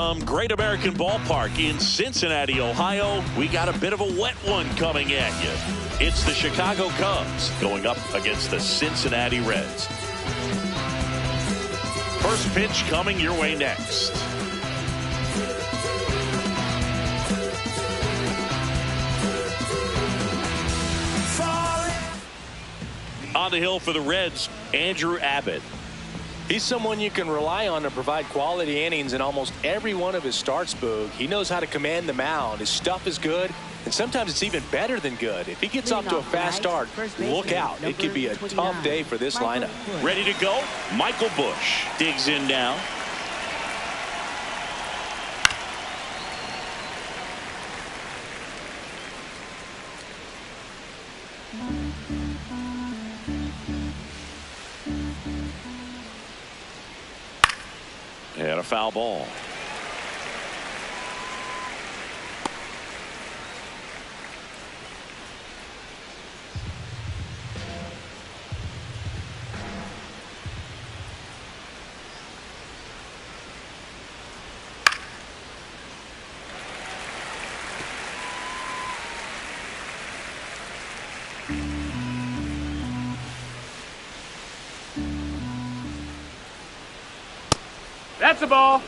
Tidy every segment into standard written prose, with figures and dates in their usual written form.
From Great American Ballpark in Cincinnati, Ohio, we got a bit of a wet one coming at you. It's the Chicago Cubs going up against the Cincinnati Reds. First pitch coming your way next. On the hill for the Reds, Andrew Abbott. He's someone you can rely on to provide quality innings in almost every one of his starts, Boog. He knows how to command the mound. His stuff is good, and sometimes it's even better than good. If he gets off to a fast start, look out. It could be a tough day for this lineup. Ready to go? Michael Busch digs in now. And a foul ball. That's a ball.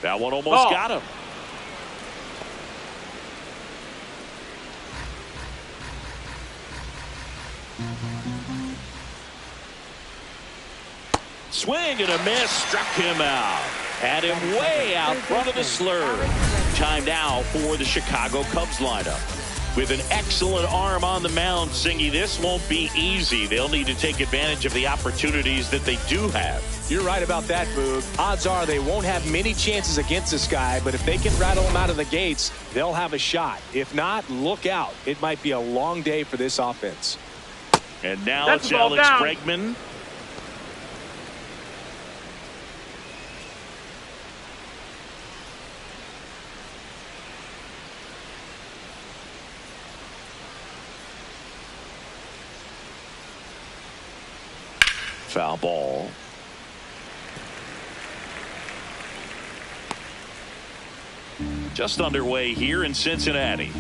That one almost got him. Swing and a miss, struck him out. Had him way out front of the slur. Time now for the Chicago Cubs lineup. With an excellent arm on the mound, Singy, this won't be easy. They'll need to take advantage of the opportunities that they do have. You're right about that, Boog. Odds are they won't have many chances against this guy, but if they can rattle him out of the gates, they'll have a shot. If not, look out. It might be a long day for this offense. And now it's Alex Bregman. Foul ball. Just underway here in Cincinnati.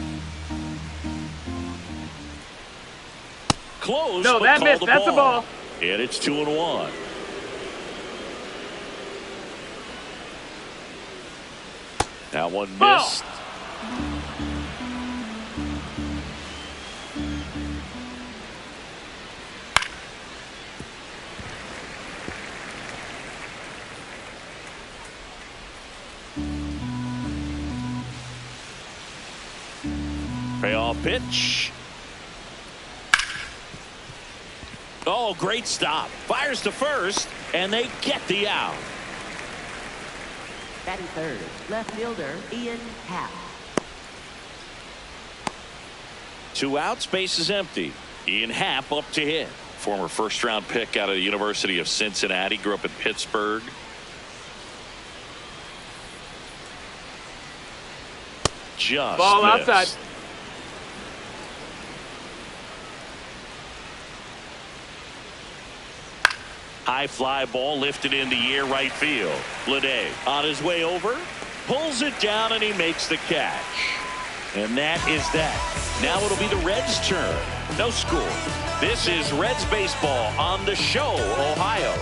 Close. No, that missed. That's a ball. And it's 2-1. That one missed. Payoff pitch. Oh, great stop. Fires to first, and they get the out. Batting third, left fielder Ian Happ. 2 outs, base is empty. Ian Happ up to hit. Former first-round pick out of the University of Cincinnati. Grew up in Pittsburgh. Just ball missed. outside. High fly ball lifted in the air right field. Lede on his way over, pulls it down, and he makes the catch. And that is that. Now it'll be the Reds' turn. No score. This is Reds baseball on the Show, Ohio.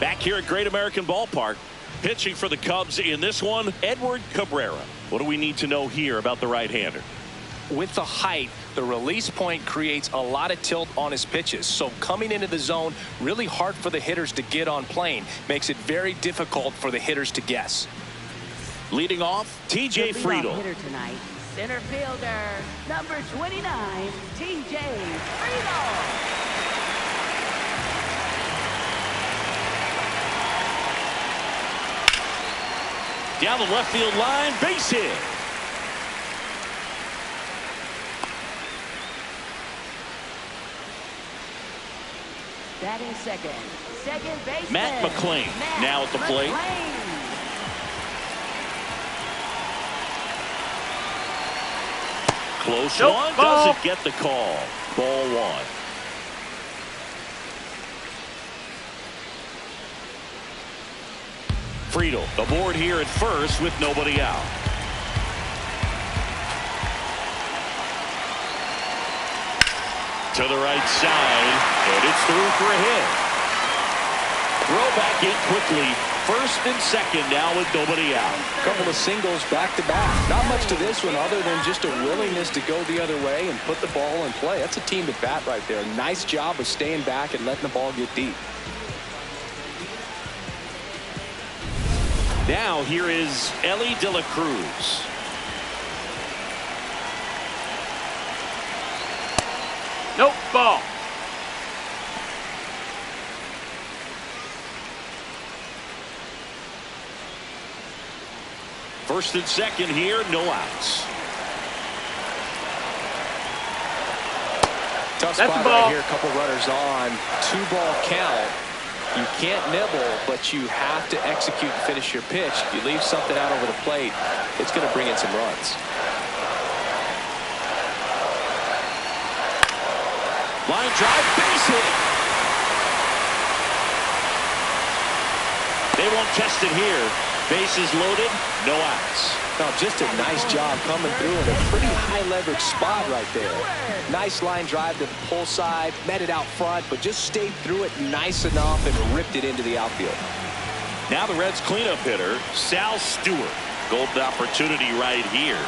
Back here at Great American Ballpark, pitching for the Cubs in this one, Edward Cabrera. What do we need to know here about the right-hander? With the height, the release point creates a lot of tilt on his pitches. So coming into the zone, really hard for the hitters to get on plane. Makes it very difficult for the hitters to guess. Leading off, T.J. Friedel. Hitter tonight, center fielder, number 29, T.J. Friedel. Down the left field line, base hit. Batting second. Second baseman. Matt McClain now at the plate. Close one. Ball. Doesn't get the call. Ball one. Friedel aboard here at first with nobody out. To the right side, and it's through for a hit. Throw back in quickly. First and second now with nobody out. Couple of singles back to back. Not much to this one other than just a willingness to go the other way and put the ball in play. That's a team at bat right there. Nice job of staying back and letting the ball get deep. Now here is Ellie De La Cruz. Nope, ball. First and second here, no outs. Tough That's spot a ball. right here. A couple runners on. 2-ball count. You can't nibble, but you have to execute and finish your pitch. If you leave something out over the plate, it's going to bring in some runs. Line drive, base hit. They won't test it here. Bases loaded, no outs. No, just a nice job coming through in a pretty high leverage spot right there. Nice line drive to the pull side, met it out front, but just stayed through it nice enough and ripped it into the outfield. Now the Reds cleanup hitter, Sal Stewart. Golden opportunity right here.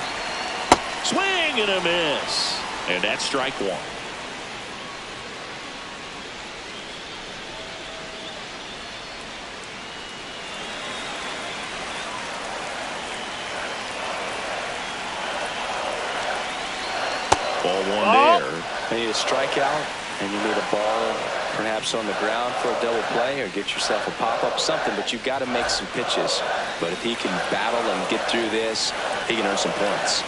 Swing and a miss. And that's strike one. Ball one there. You need a strikeout, and you need a ball perhaps on the ground for a double play or get yourself a pop-up, something, but you've got to make some pitches. But if he can battle and get through this, he can earn some points.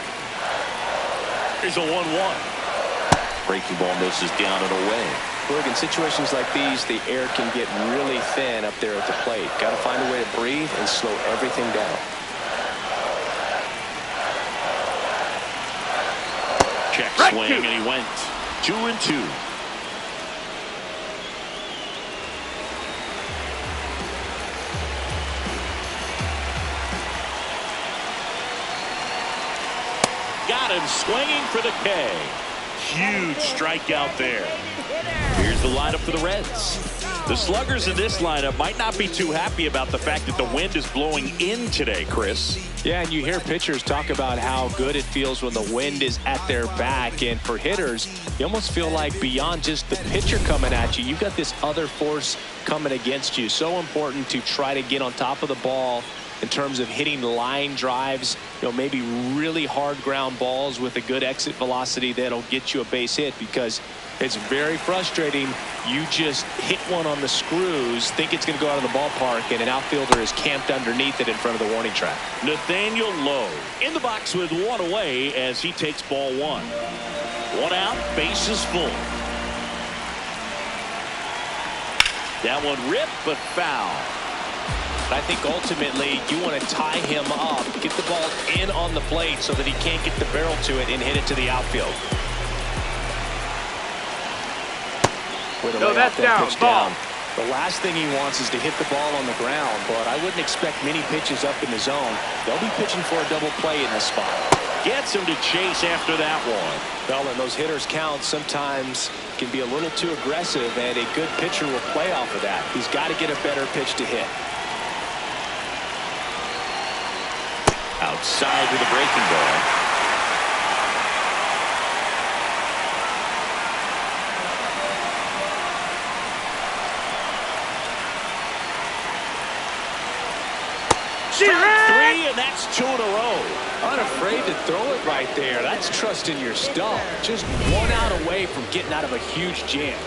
Here's a 1-1. Breaking ball misses down and away. Look, in situations like these, the air can get really thin up there at the plate. Got to find a way to breathe and slow everything down. Check Right swing, two. and he went 2-2. Got him swinging for the K. Huge strikeout there. Here's the lineup for the Reds. The sluggers in this lineup might not be too happy about the fact that the wind is blowing in today, Chris. Yeah, and you hear pitchers talk about how good it feels when the wind is at their back. And for hitters, you almost feel like beyond just the pitcher coming at you, you've got this other force coming against you. So important to try to get on top of the ball in terms of hitting line drives, maybe really hard ground balls with a good exit velocity that'll get you a base hit, because it's very frustrating. You just hit one on the screws, think it's going to go out of the ballpark, and an outfielder is camped underneath it in front of the warning track. Nathaniel Lowe in the box with one away as he takes ball one. One out, bases full. That one ripped but foul. I think ultimately you want to tie him up, get the ball in on the plate so that he can't get the barrel to it and hit it to the outfield. No, that's down. Ball. The last thing he wants is to hit the ball on the ground, but I wouldn't expect many pitches up in the zone. They'll be pitching for a double play in this spot. Gets him to chase after that one. Well, and those hitters' counts sometimes can be a little too aggressive, and a good pitcher will play off of that. He's got to get a better pitch to hit. Outside with a breaking ball. Strike three, and that's 2 in a row. Unafraid to throw it right there. That's trusting your stuff. Just one out away from getting out of a huge jam.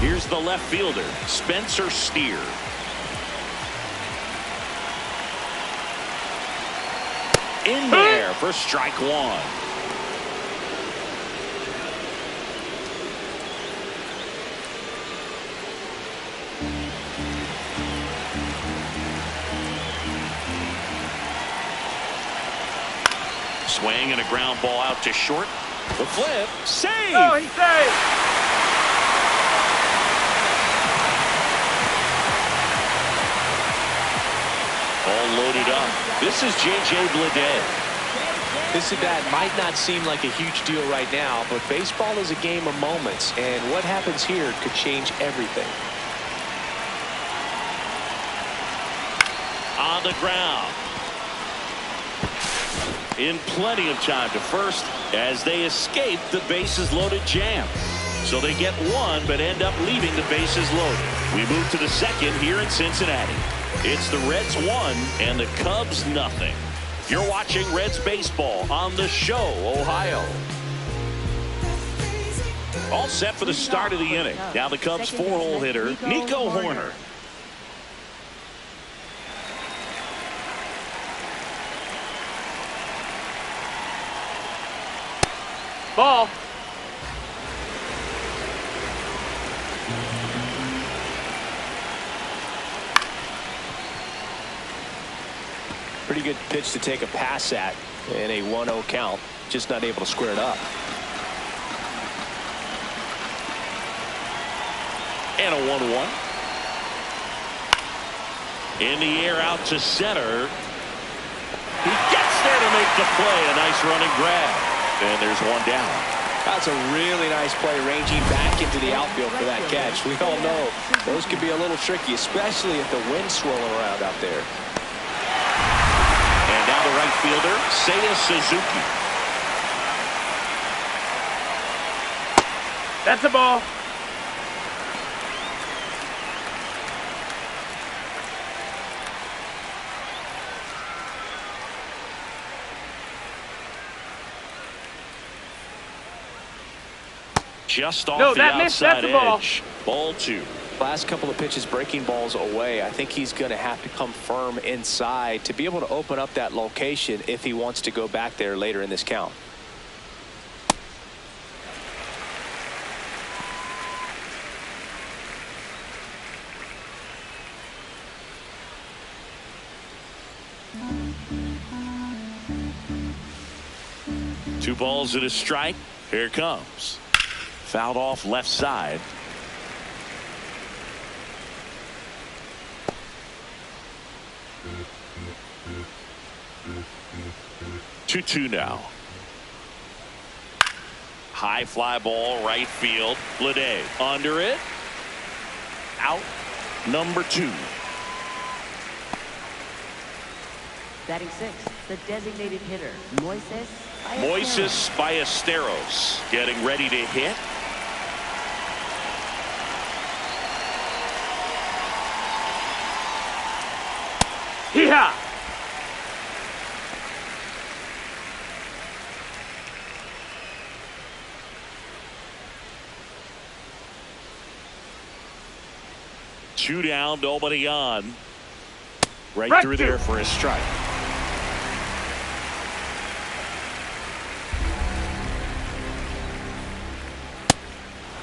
Here's the left fielder, Spencer Steer. In there for strike one. Swing and a ground ball out to short. The flip. Save. Oh, he saved. All loaded up. This is J.J. Bleday. This at bat might not seem like a huge deal right now, but baseball is a game of moments, and what happens here could change everything. On the ground. In plenty of time to first as they escape the bases loaded jam. So they get one but end up leaving the bases loaded. We move to the second here in Cincinnati. It's the Reds 1 and the Cubs nothing. You're watching Reds baseball on the Show, Ohio. All set for the start of the inning. Now the Cubs 4-hole hitter, Nico Hoerner. Ball. Pretty good pitch to take a pass at in a 1-0 count. Just not able to square it up. And a 1-1. In the air out to center. He gets there to make the play. A nice running grab. And there's one down. That's a really nice play, ranging back into the outfield for that catch. We all know those can be a little tricky, especially if the wind's swirling around out there. And now the right fielder, Seiya Suzuki. That's a ball. Just off No, the that missed. outside That's a ball. edge. Ball 2. Last couple of pitches breaking balls away. I think he's going to have to come firm inside to be able to open up that location if he wants to go back there later in this count. Two balls and a strike. Here it comes. Fouled off left side. Two now. High fly ball right field. Bleday under it. Out. Number 2. Batting 6, the designated hitter, Moises Ballesteros getting ready to hit. Hee-haw! Two down, nobody on. Right through there for a strike.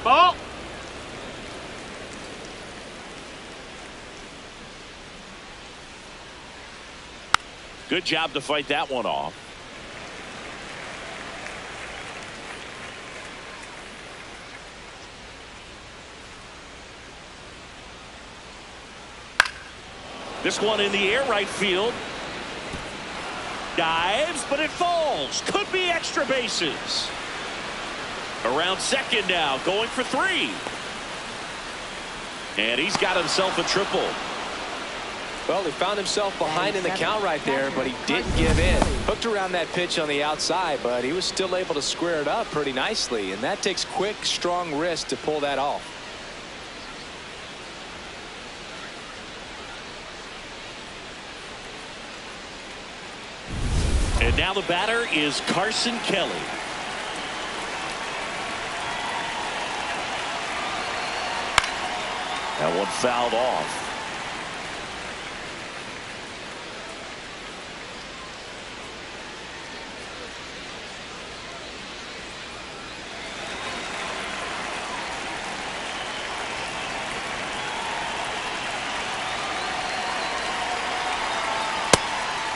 Ball. Good job to fight that one off. This one in the air right field. Dives, but it falls. Could be extra bases. Around second now, going for 3. And he's got himself a triple. Well, he found himself behind in the count right there, but he didn't give in. Hooked around that pitch on the outside, but he was still able to square it up pretty nicely. And that takes quick, strong wrist to pull that off. And now the batter is Carson Kelly. That one fouled off.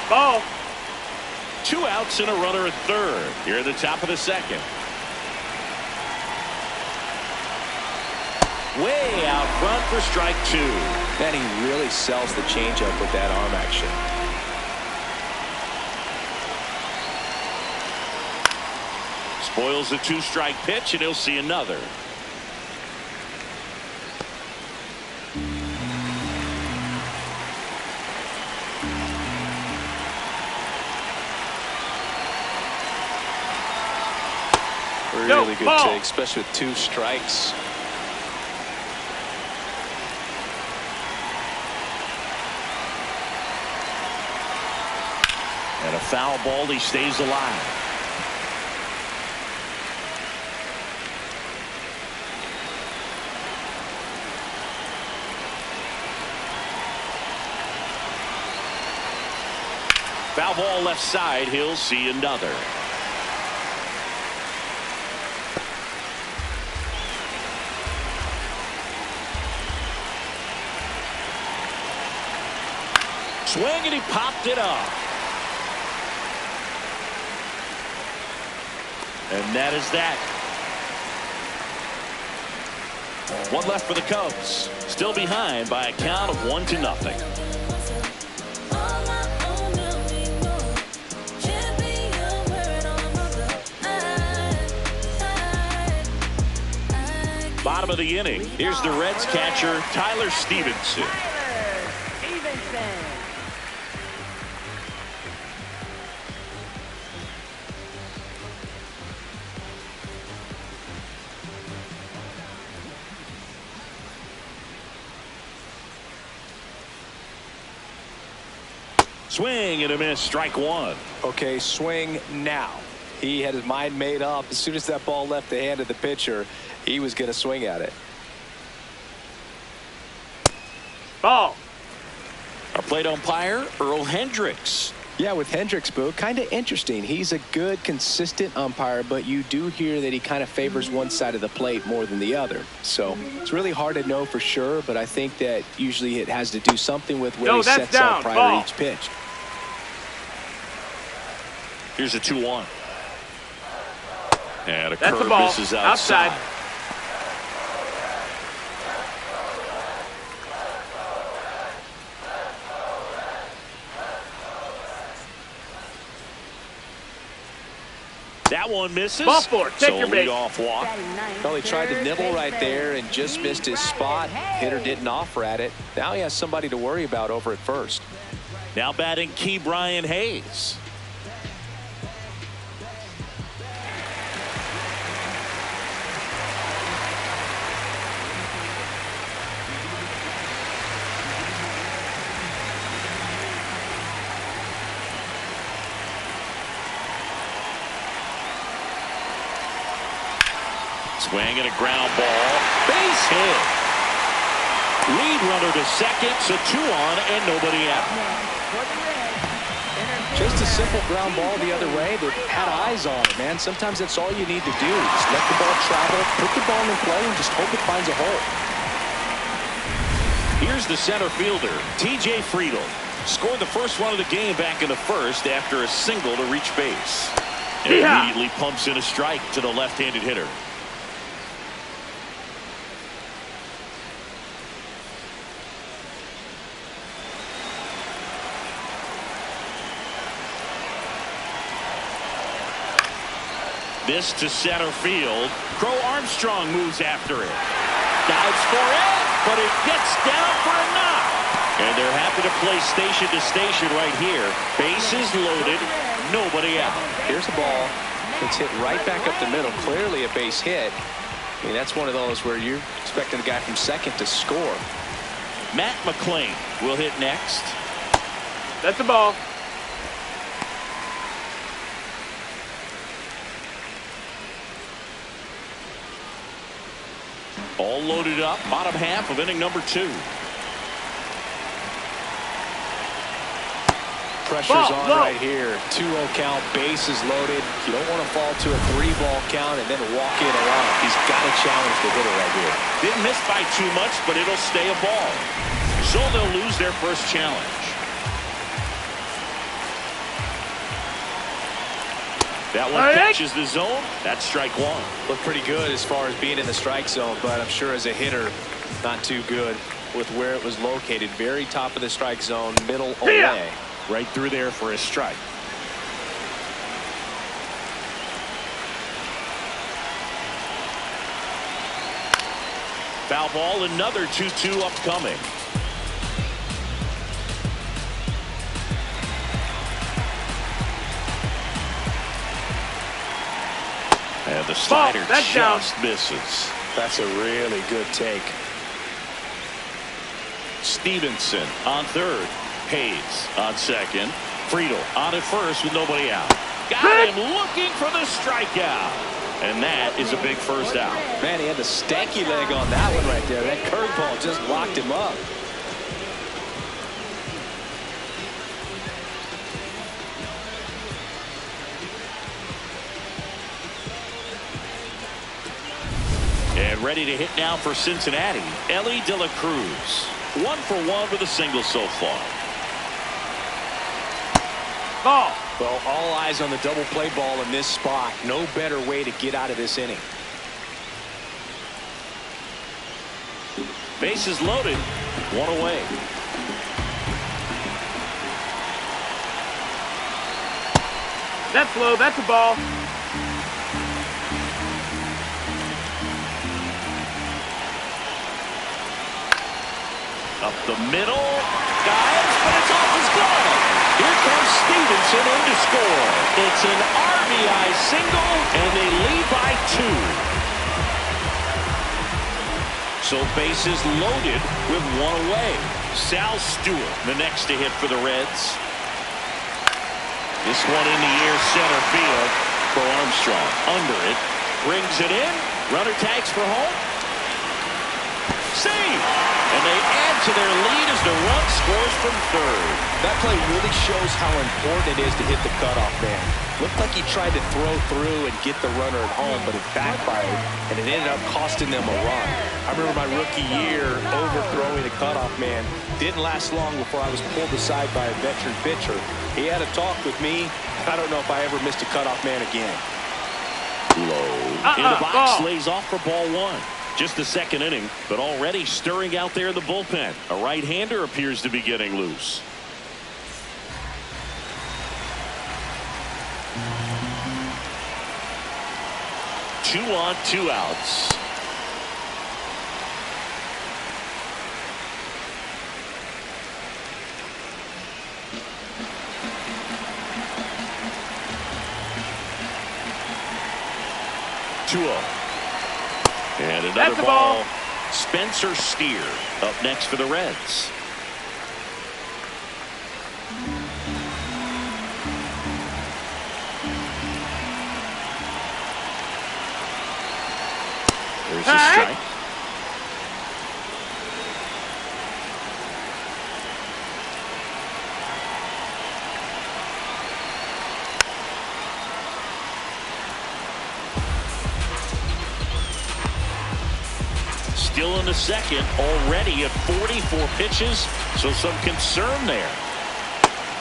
Ball. 2 outs and a runner at third. Here at the top of the second. Way out front for strike 2. And he really sells the changeup with that arm action. Spoils the 2-strike pitch, and he'll see another. Really good take, especially with 2 strikes. And a foul ball, he stays alive. Foul ball left side, he'll see another. Swing, and he popped it up. And that is that. 1 left for the Cubs. Still behind by a count of 1-0. Bottom of the inning. Here's the Reds catcher, Tyler Stevenson. Swing and a miss, strike 1. Okay, swing now. He had his mind made up. As soon as that ball left the hand of the pitcher, he was going to swing at it. Ball. Our plate umpire, Earl Hendricks. Yeah, with Hendricks, Boo, kind of interesting. He's a good, consistent umpire, but you do hear that he kind of favors one side of the plate more than the other. So it's really hard to know for sure, but I think that usually it has to do something with where he sets up prior to each pitch. Here's a 2-1. And a That's curve the ball. misses outside. That one misses. Ball 4. Take your base. Off walk. Well, he tried to nibble right there and just missed his spot. Hitter didn't offer at it. Now he has somebody to worry about over at first. Now batting Key Brian Hayes. Swing and a ground ball. Base hit. Lead runner to second, so 2 on and nobody out. Just a simple ground ball the other way that had eyes on it, man. Sometimes that's all you need to do. Just let the ball travel, put the ball in play, and just hope it finds a hole. Here's the center fielder, T.J. Friedel. Scored the first run of the game back in the first after a single to reach base. And immediately pumps in a strike to the left-handed hitter. This to center field. Crow Armstrong moves after it. Dives for it, but it gets down for a knock. And they're happy to play station to station right here. Bases loaded, nobody out. Here's the ball. It's hit right back up the middle. Clearly a base hit. I mean, that's one of those where you're expecting the guy from second to score. Matt McClain will hit next. That's the ball. All loaded up, bottom half of inning number 2. Pressure's on right here. 2-0 count, bases loaded. You don't want to fall to a 3-ball count and then walk in a run. He's got to challenge the hitter right here. Didn't miss by too much, but it'll stay a ball. So they'll lose their first challenge. That one catches the zone. That's strike one. Looked pretty good as far as being in the strike zone, but I'm sure as a hitter, not too good with where it was located. Very top of the strike zone, middle away. Right through there for a strike. Foul ball, another 2-2 upcoming. And the slider just misses. That's a really good take. Stevenson on third. Hayes on second. Friedel on at first with nobody out. Got him looking for the strikeout. And that is a big first out. Man, he had the stanky leg on that one right there. That curveball just locked him up. And ready to hit now for Cincinnati, Ellie De La Cruz. 1 for 1 with a single so far. Ball. Well, all eyes on the double play ball in this spot. No better way to get out of this inning. Bases loaded. 1 away. That's low. That's a ball. Up the middle. Guys, but it's off his glove. Here comes Stevenson in to score. It's an RBI single, and they lead by 2. So bases loaded with 1 away. Sal Stewart, the next to hit for the Reds. This one in the air center field for Armstrong. Under it. Brings it in. Runner tags for home. Save! And they add to their lead as the run scores from third. That play really shows how important it is to hit the cutoff man. Looked like he tried to throw through and get the runner at home, but it backfired, and it ended up costing them a run. I remember my rookie year overthrowing a cutoff man. Didn't last long before I was pulled aside by a veteran pitcher. He had a talk with me. I don't know if I ever missed a cutoff man again. Low. In the box, lays off for ball 1. Just the second inning, but already stirring out there in the bullpen. A right-hander appears to be getting loose. Two on, 2 outs. And another ball. Spencer Steer up next for the Reds. There's a strike. Still in the second, already at 44 pitches, so some concern there.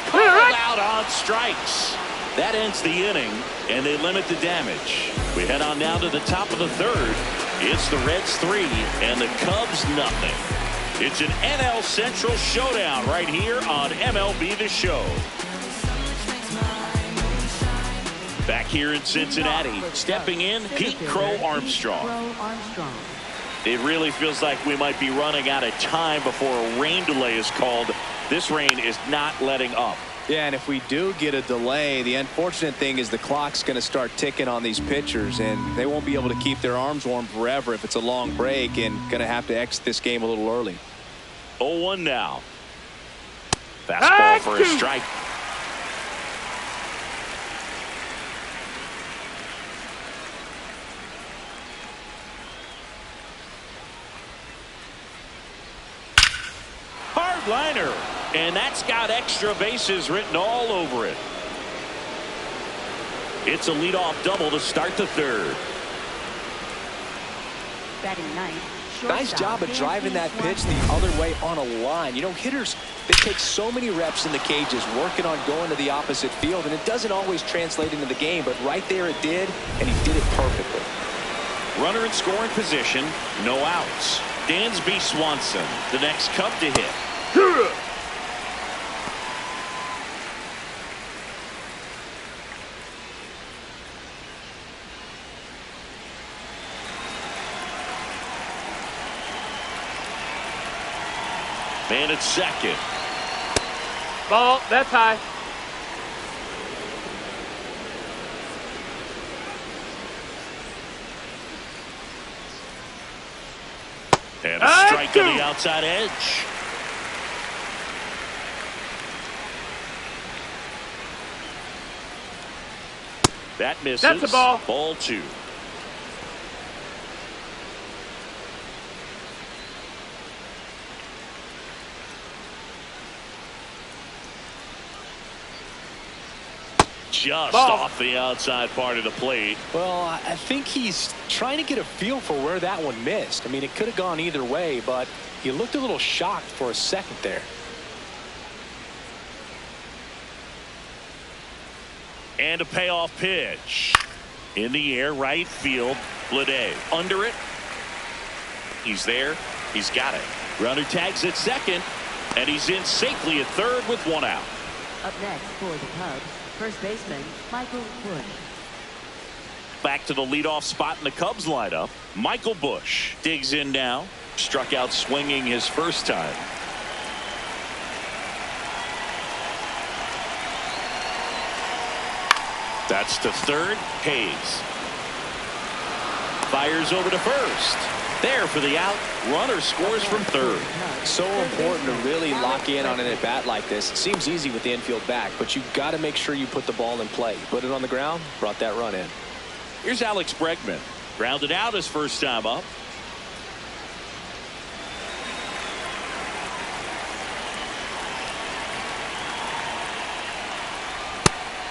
Called out on strikes. That ends the inning, and they limit the damage. We head on now to the top of the third. It's the Reds 3 and the Cubs nothing. It's an NL Central showdown right here on MLB The Show. Back here in Cincinnati, stepping in, Pete Crow Armstrong. It really feels like we might be running out of time before a rain delay is called. This rain is not letting up. Yeah, and if we do get a delay, the unfortunate thing is the clock's going to start ticking on these pitchers, and they won't be able to keep their arms warm forever if it's a long break, and going to have to exit this game a little early. 0-1 now. Fastball for a strike. Hard liner. And that's got extra bases written all over it. It's a leadoff double to start the third. Batting ninth. Nice job of driving that pitch the other way on a line. You know, hitters They take so many reps in the cages working on going to the opposite field, and it doesn't always translate into the game, but right there it did, and he did it perfectly. Runner in scoring position, no outs. Dansby Swanson, the next Cub to hit. Man at second. Ball, that's high. And a strike to the outside edge. That misses. That's a ball. Ball 2. Just ball. off the outside part of the plate. Well, I think he's trying to get a feel for where that one missed. I mean, it could have gone either way, but he looked a little shocked for a second there. And a payoff pitch. In the air, right field. Bleday under it. He's there. He's got it. Runner tags at second, and he's in safely at third with 1 out. Up next for the Cubs, first baseman Michael Busch. Back to the leadoff spot in the Cubs lineup. Michael Busch digs in now. Struck out swinging his first time. That's to third. Hayes fires over to first. There for the out. Runner scores from third. So important to really lock in on an at-bat like this. It seems easy with the infield back, but you've got to make sure you put the ball in play. Put it on the ground, brought that run in. Here's Alex Bregman. Grounded out his first time up.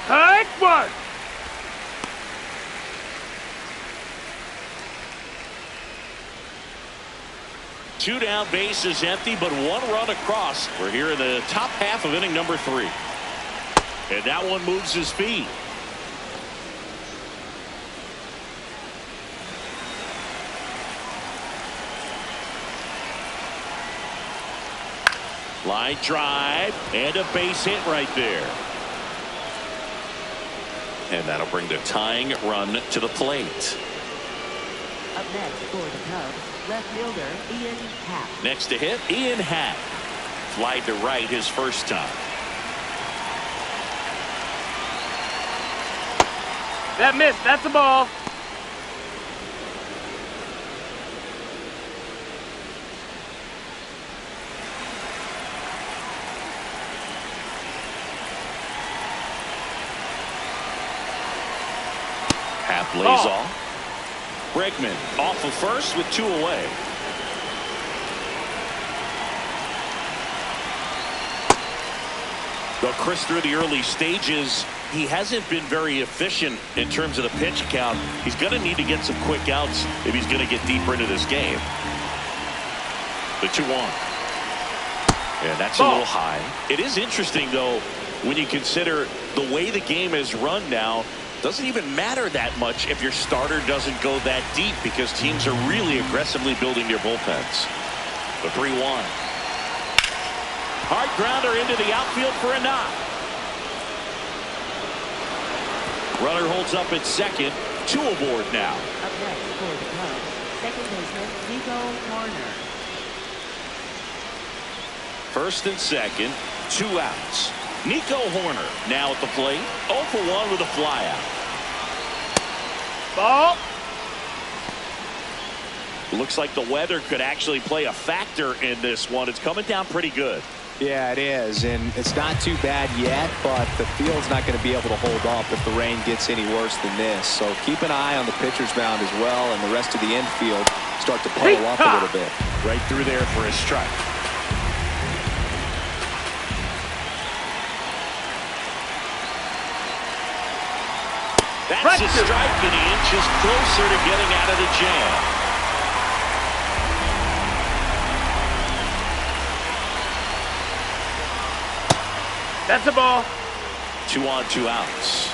Hike one. Two down, base is empty, but 1 run across. We're here in the top half of inning number 3. And that one moves his feet. Line drive and a base hit right there. And that'll bring the tying run to the plate. Up next for the Cubs, left fielder Ian Happ. Next to hit, Ian Happ. Fly to right his first time. That missed. That's a ball. Happ lays off. Bregman off of first with 2 away. Though Chris, through the early stages, he hasn't been very efficient in terms of the pitch count. He's going to need to get some quick outs if he's going to get deeper into this game. The 2-1. And that's a little high. It is interesting, though, when you consider the way the game is run now. Doesn't even matter that much if your starter doesn't go that deep, because teams are really aggressively building their bullpens. The 3-1. Hard grounder into the outfield for a knock. Runner holds up at second. 2 aboard now. Up next for the Cubs, second baseman Nico Horner. First and second, 2 outs. Nico Horner now at the plate. 0 for 1 with a flyout. Ball. Looks like the weather could actually play a factor in this one. It's coming down pretty good. Yeah, it is, and it's not too bad yet, but the field's not going to be able to hold up if the rain gets any worse than this. So keep an eye on the pitcher's mound as well, and the rest of the infield start to puddle up a little bit. Right through there for a strike. That's a strike, and he inches closer to getting out of the jam. That's a ball. 2 on, 2 outs.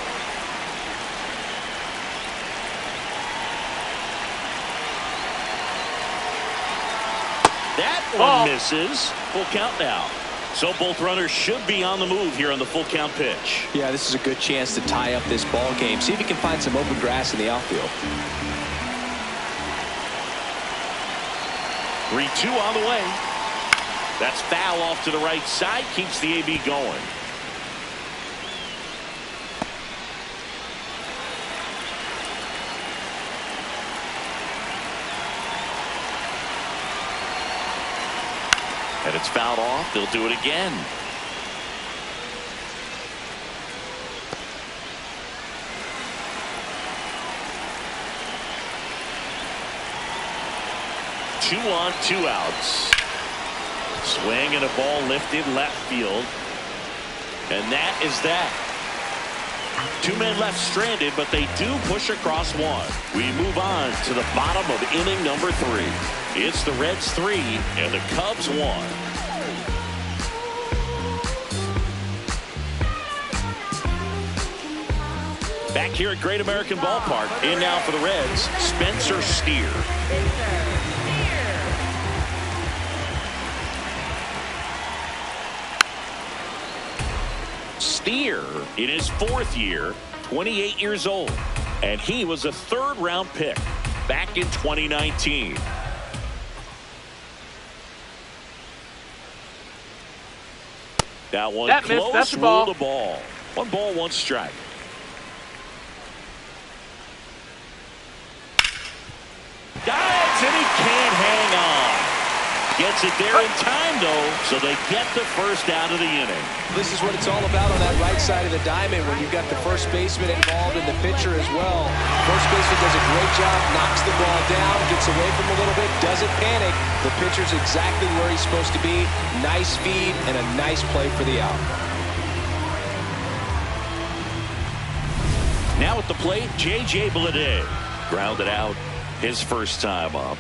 That Ball. one misses. Full count now. So both runners should be on the move here on the full count pitch. Yeah, this is a good chance to tie up this ball game. See if you can find some open grass in the outfield. 3-2 on the way. That's foul off to the right side. Keeps the AB going. And it's fouled off. They'll do it again. Two on, 2 outs. Swing and a ball lifted left field. And that is that. 2 men left stranded, but they do push across 1. We move on to the bottom of inning number 3. It's the Reds 3 and the Cubs 1. Back here at Great American Ballpark. In now for the Reds, Spencer Steer. Steer in his 4th year, 28 years old, and he was a 3rd-round pick back in 2019. That one That missed. close, That's the ball. ruled a ball. 1 ball, 1 strike. Dives and he can't hang on. Gets it there in time, though, so they get the first out of the inning. This is what it's all about on that right side of the diamond when you've got the first baseman involved and the pitcher as well. First baseman does a great job, knocks the ball down, gets away from him a little bit, doesn't panic. The pitcher's exactly where he's supposed to be. Nice feed and a nice play for the out. Now at the plate, J.J. Bleday. Grounded out his first time up.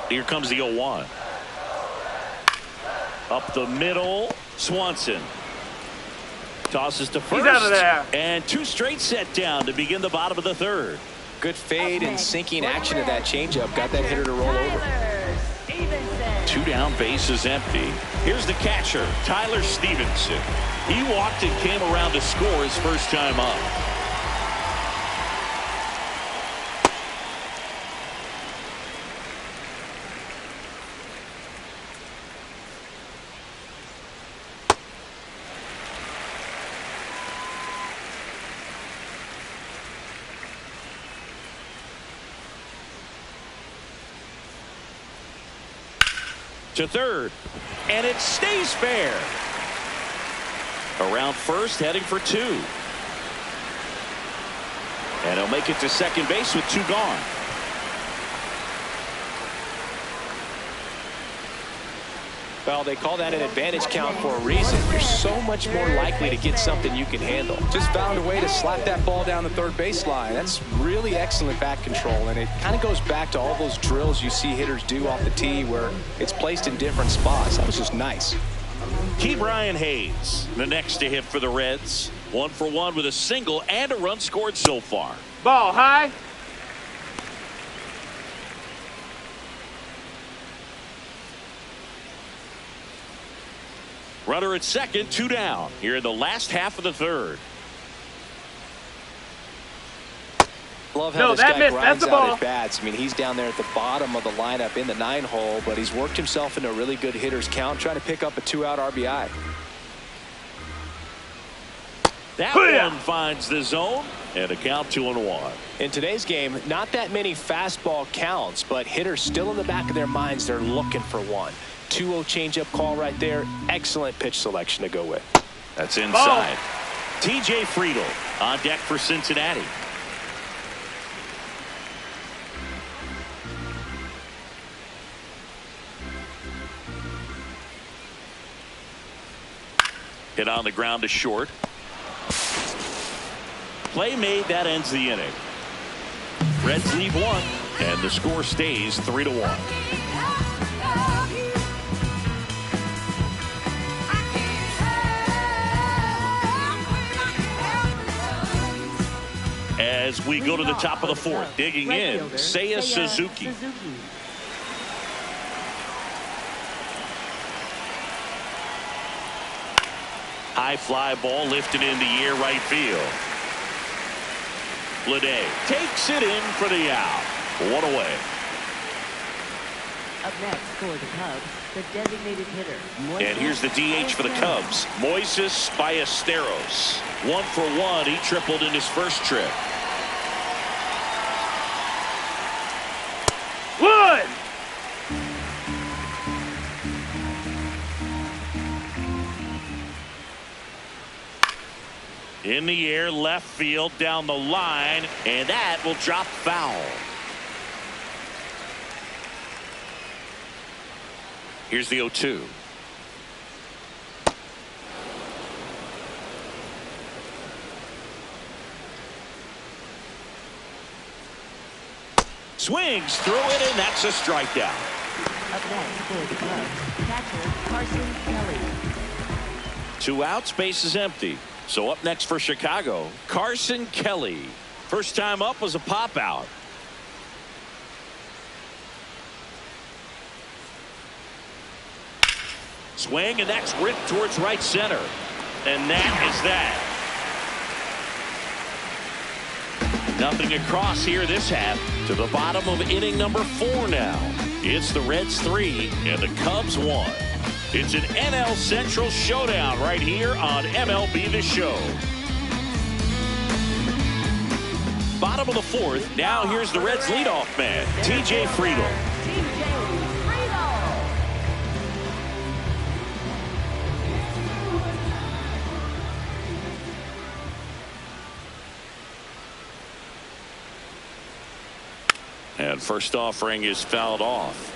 Here comes the 0-1. Up the middle, Swanson. Tosses to first. He's out of there. And 2 straight set down to begin the bottom of the 3rd. Good fade and sinking action of that changeup. Got that hitter to roll over. 2 down, bases empty. Here's the catcher, Tyler Stevenson. He walked and came around to score his first time up. To 3rd, and it stays fair. Around first, heading for 2. And he'll make it to second base with 2 gone. Well, they call that an advantage count for a reason. You're so much more likely to get something you can handle. Just found a way to slap that ball down the third baseline. That's really excellent bat control, and it kind of goes back to all those drills you see hitters do off the tee where it's placed in different spots. That was just nice. Key Brian Hayes, the next to hit for the Reds. 1 for 1 with a single and a run scored so far. Ball high. Runner at second, 2 down here in the last half of the 3rd. Love how No, this that guy missed. grinds That's a out ball. at bats. I mean, he's down there at the bottom of the lineup in the 9-hole, but he's worked himself into a really good hitter's count, trying to pick up a 2-out RBI. That Hoo-yah! one finds the zone, and a count 2-1. In today's game, not that many fastball counts, but hitters still in the back of their minds, they're looking for one. 2-0 changeup call right there. Excellent pitch selection to go with. That's inside. TJ Friedel on deck for Cincinnati. Hit on the ground to short. Play made. That ends the inning. Reds leave one, and the score stays 3-1. As we go to the top of the fourth, digging in, Seiya Suzuki. High fly ball lifted in the air, right field. Lede takes it in for the out. One away. Up next for the Cubs, the designated hitter. And here's the DH for the Cubs, Moises Ballesteros. 1 for 1. He tripled in his first trip. Wood! In the air, left field, down the line, and that will drop foul. Here's the 0-2. Swings through it, and that's a strikeout. Up next for the Cubs, catcher Carson Kelly. 2 outs, base is empty. So up next for Chicago, Carson Kelly. First time up was a pop out. Swing, and that's ripped towards right center. And that is that. Nothing across here this half. To the bottom of inning number 4 now. It's the Reds 3 and the Cubs 1. It's an NL Central showdown right here on MLB The Show. Bottom of the 4th. Now here's the Reds leadoff man, TJ Friedl. And first offering is fouled off.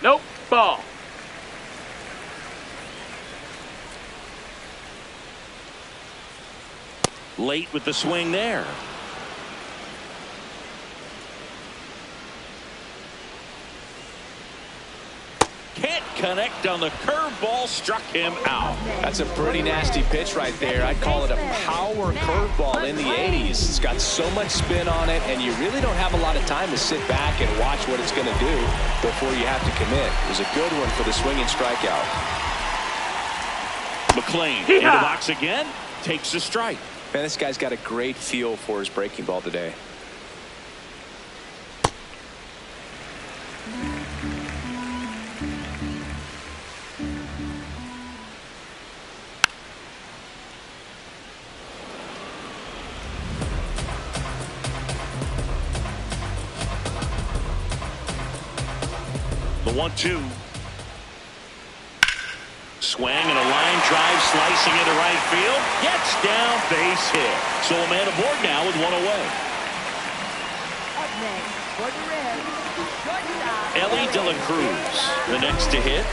Nope. Ball. Late with the swing there. Can't connect on the curveball, struck him out. That's a pretty nasty pitch right there. I'd call it a power curveball in the 80s. It's got so much spin on it, and you really don't have a lot of time to sit back and watch what it's going to do before you have to commit. It was a good one for the swinging strikeout. McLean in the box again, takes the strike. Man, this guy's got a great feel for his breaking ball today. The 1-2. Swing and a line drive slicing into right field. Gets down, base hit. So a man aboard now with 1 away. Up next for the Reds, shortstop Ellie De La Cruz, the next to hit.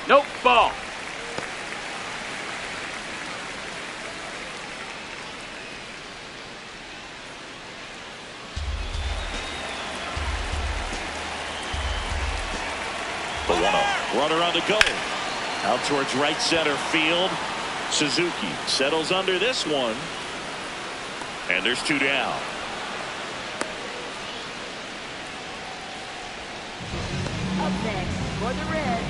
Nope. Ball. The 1-0. Runner on the go. Out towards right center field. Suzuki settles under this one. And there's 2 down. Up next for the Reds,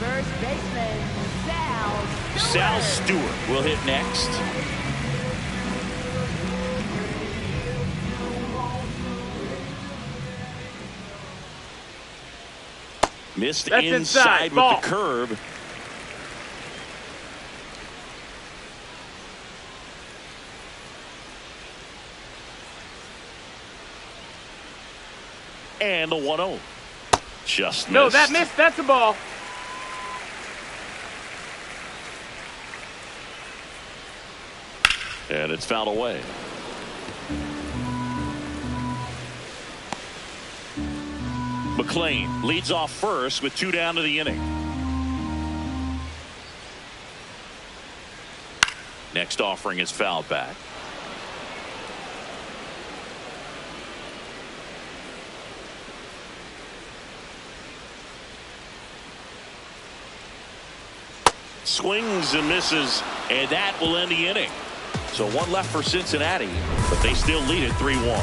first baseman Sal Stewart will hit next. Missed That's inside with ball. the curve. And the 1-0. Just missed. No, that missed. That's a ball. And it's fouled away. McLean leads off first with 2 down to the inning. Next offering is fouled back. Swings and misses, and that will end the inning. So 1 left for Cincinnati, but they still lead it 3-1.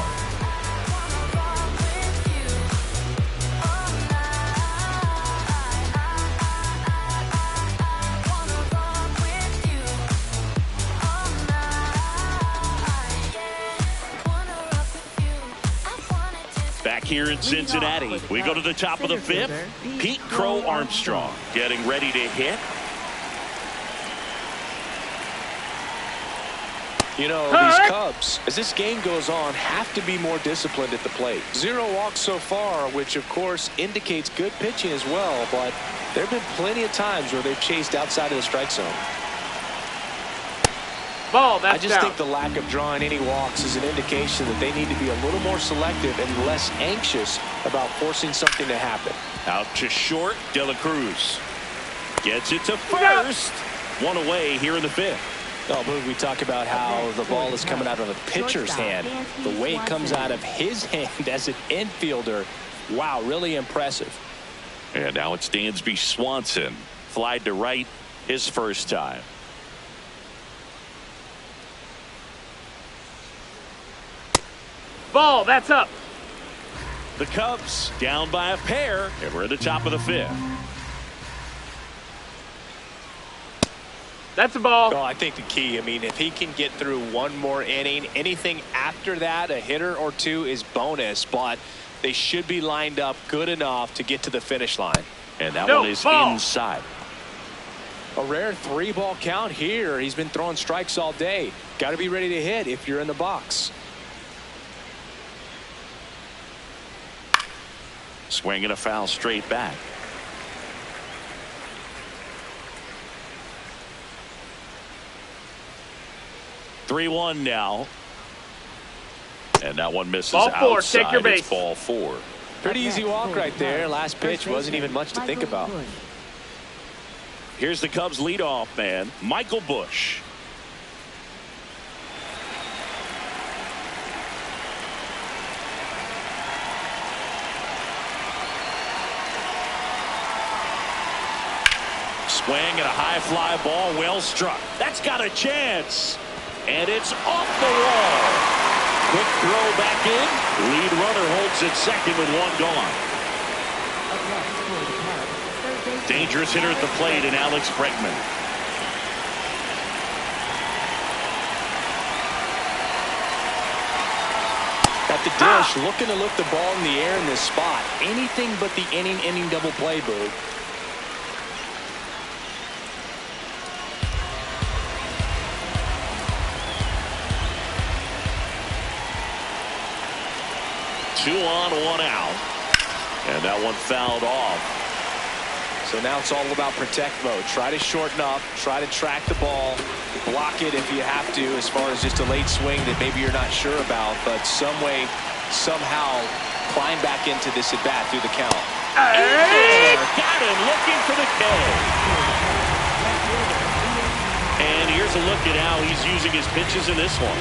Back here in Cincinnati, we go to the top of the 5th. Pete Crow Armstrong getting ready to hit. You know, these Cubs, as this game goes on, have to be more disciplined at the plate. 0 walks so far, which of course indicates good pitching as well, but there have been plenty of times where they've chased outside of the strike zone. Ball, that's I just down. think the lack of drawing any walks is an indication that they need to be a little more selective and less anxious about forcing something to happen. Out to short, De La Cruz gets it to first. 1 away here in the 5th. Oh, Boog, we talk about how the ball is coming out of a pitcher's hand. The way it comes out of his hand as an infielder, wow, really impressive. And now it's Dansby Swanson. Flied to right his first time. Ball, that's up. The Cubs down by a pair, and we're at the top of the 5th. That's a ball. Oh, I think the key, I mean, if he can get through 1 more inning, anything after that, a hitter or 2 is bonus, but they should be lined up good enough to get to the finish line. And that one is ball. inside. A rare 3-ball count here. He's been throwing strikes all day. Got to be ready to hit if you're in the box. Swinging a foul straight back. (3-1) now. And that one misses Ball 4, outside. take your base. It's ball 4. Pretty easy walk right there. Last pitch wasn't even much to think about. Here's the Cubs leadoff man, Michael Busch. Swing and a high fly ball, well struck. That's got a chance. And it's off the wall. Quick throw back in. Lead runner holds at second with 1 gone. Dangerous hitter at the plate in Alex Bregman. At the dish, looking to lift the ball in the air in this spot. Anything but the inning double play, Boog. Two on, 1 out. And that one fouled off. So now it's all about protect mode. Try to shorten up, try to track the ball, block it if you have to, as far as just a late swing that maybe you're not sure about, but some way, somehow climb back into this at bat through the count. Hey! Got him looking for the K. And here's a look at how he's using his pitches in this one.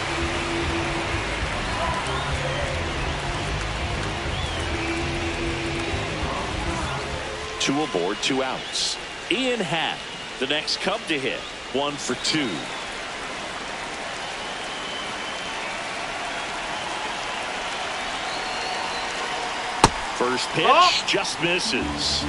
Two aboard, 2 outs. Ian Happ, the next Cub to hit. 1 for 2. First pitch just misses.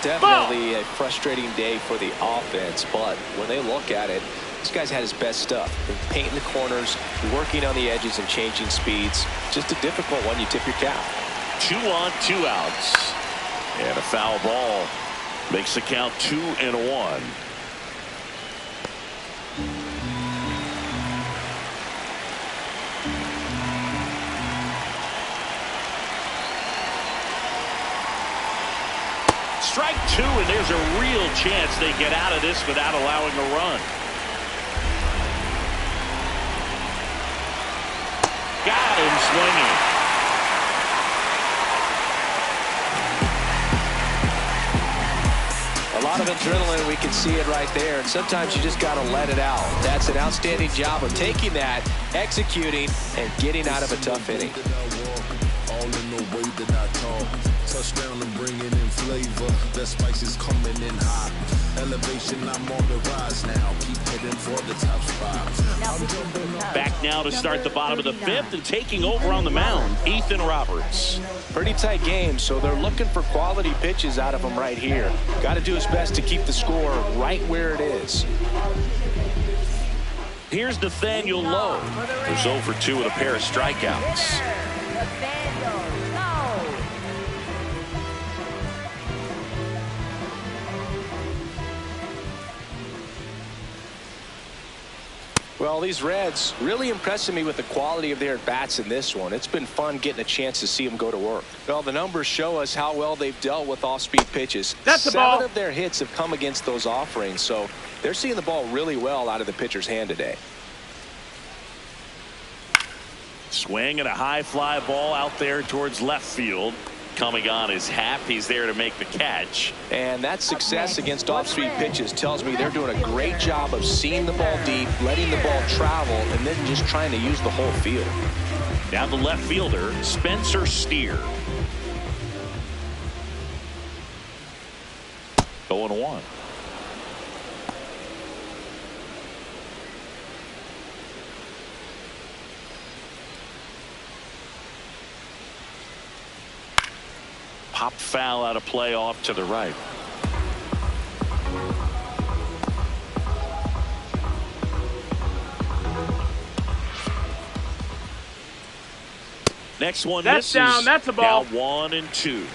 Definitely a frustrating day for the offense, but when they look at it, this guy's had his best stuff. Been painting the corners, working on the edges and changing speeds. Just a difficult one. You tip your cap. 2 on, 2 outs. And a foul ball makes the count 2-1. 2, and there's a real chance they get out of this without allowing a run. Got him swinging. A lot of adrenaline, we can see it right there, and sometimes you just got to let it out. That's an outstanding job of taking that, executing, and getting out of a tough inning. All in the way that I talk. Touchdown and bringing in flavor. The spice is coming in hot. Elevation, I'm on the rise now. Keep heading for the top spot. Back now to start the bottom of the 5th, and taking over on the mound, Ethan Roberts. Pretty tight game, so they're looking for quality pitches out of him right here. Got to do his best to keep the score right where it is. Here's Nathaniel Lowe, who's 0 for 2 with a pair of strikeouts. Well, these Reds really impressing me with the quality of their at-bats in this one. It's been fun getting a chance to see them go to work. Well, the numbers show us how well they've dealt with off-speed pitches. That's the ball. 7 of their hits have come against those offerings, so they're seeing the ball really well out of the pitcher's hand today. Swing and a high fly ball out there towards left field. Coming on is Happ. He's there to make the catch. And that success against off-speed pitches tells me they're doing a great job of seeing the ball deep, letting the ball travel, and then just trying to use the whole field. Now the left fielder, Spencer Steer. 0-1. Pop foul out of play off to the right. Next one That's misses. down. That's a ball. Now 1-2.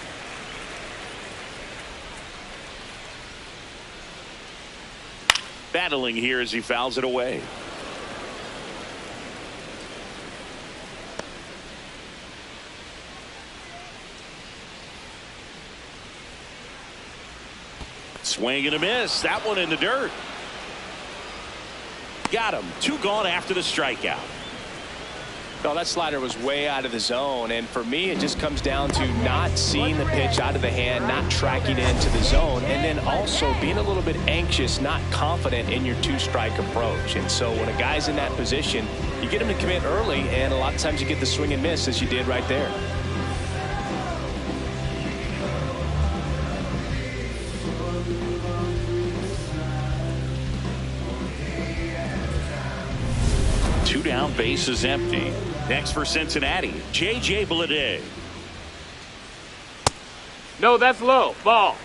Battling here as he fouls it away. Swing and a miss. That one in the dirt. Got him. 2 gone after the strikeout. Well, that slider was way out of the zone, and for me, it just comes down to not seeing the pitch out of the hand, not tracking it into the zone, and then also being a little bit anxious, not confident in your 2-strike approach. And so when a guy's in that position, you get him to commit early, and a lot of times you get the swing and miss, as you did right there. Two down, base is empty. Next for Cincinnati, J.J. Bleday. No, that's low. Ball.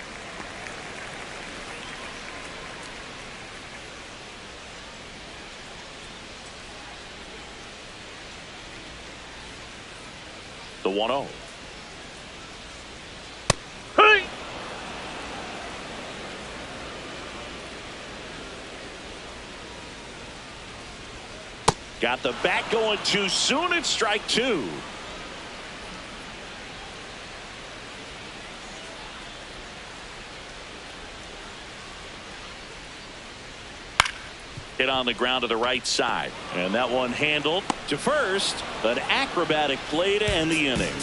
The 1-0. Hey! Got the bat going too soon. It's strike 2. Hit on the ground to the right side, and that one handled to first. An acrobatic play to end the inning.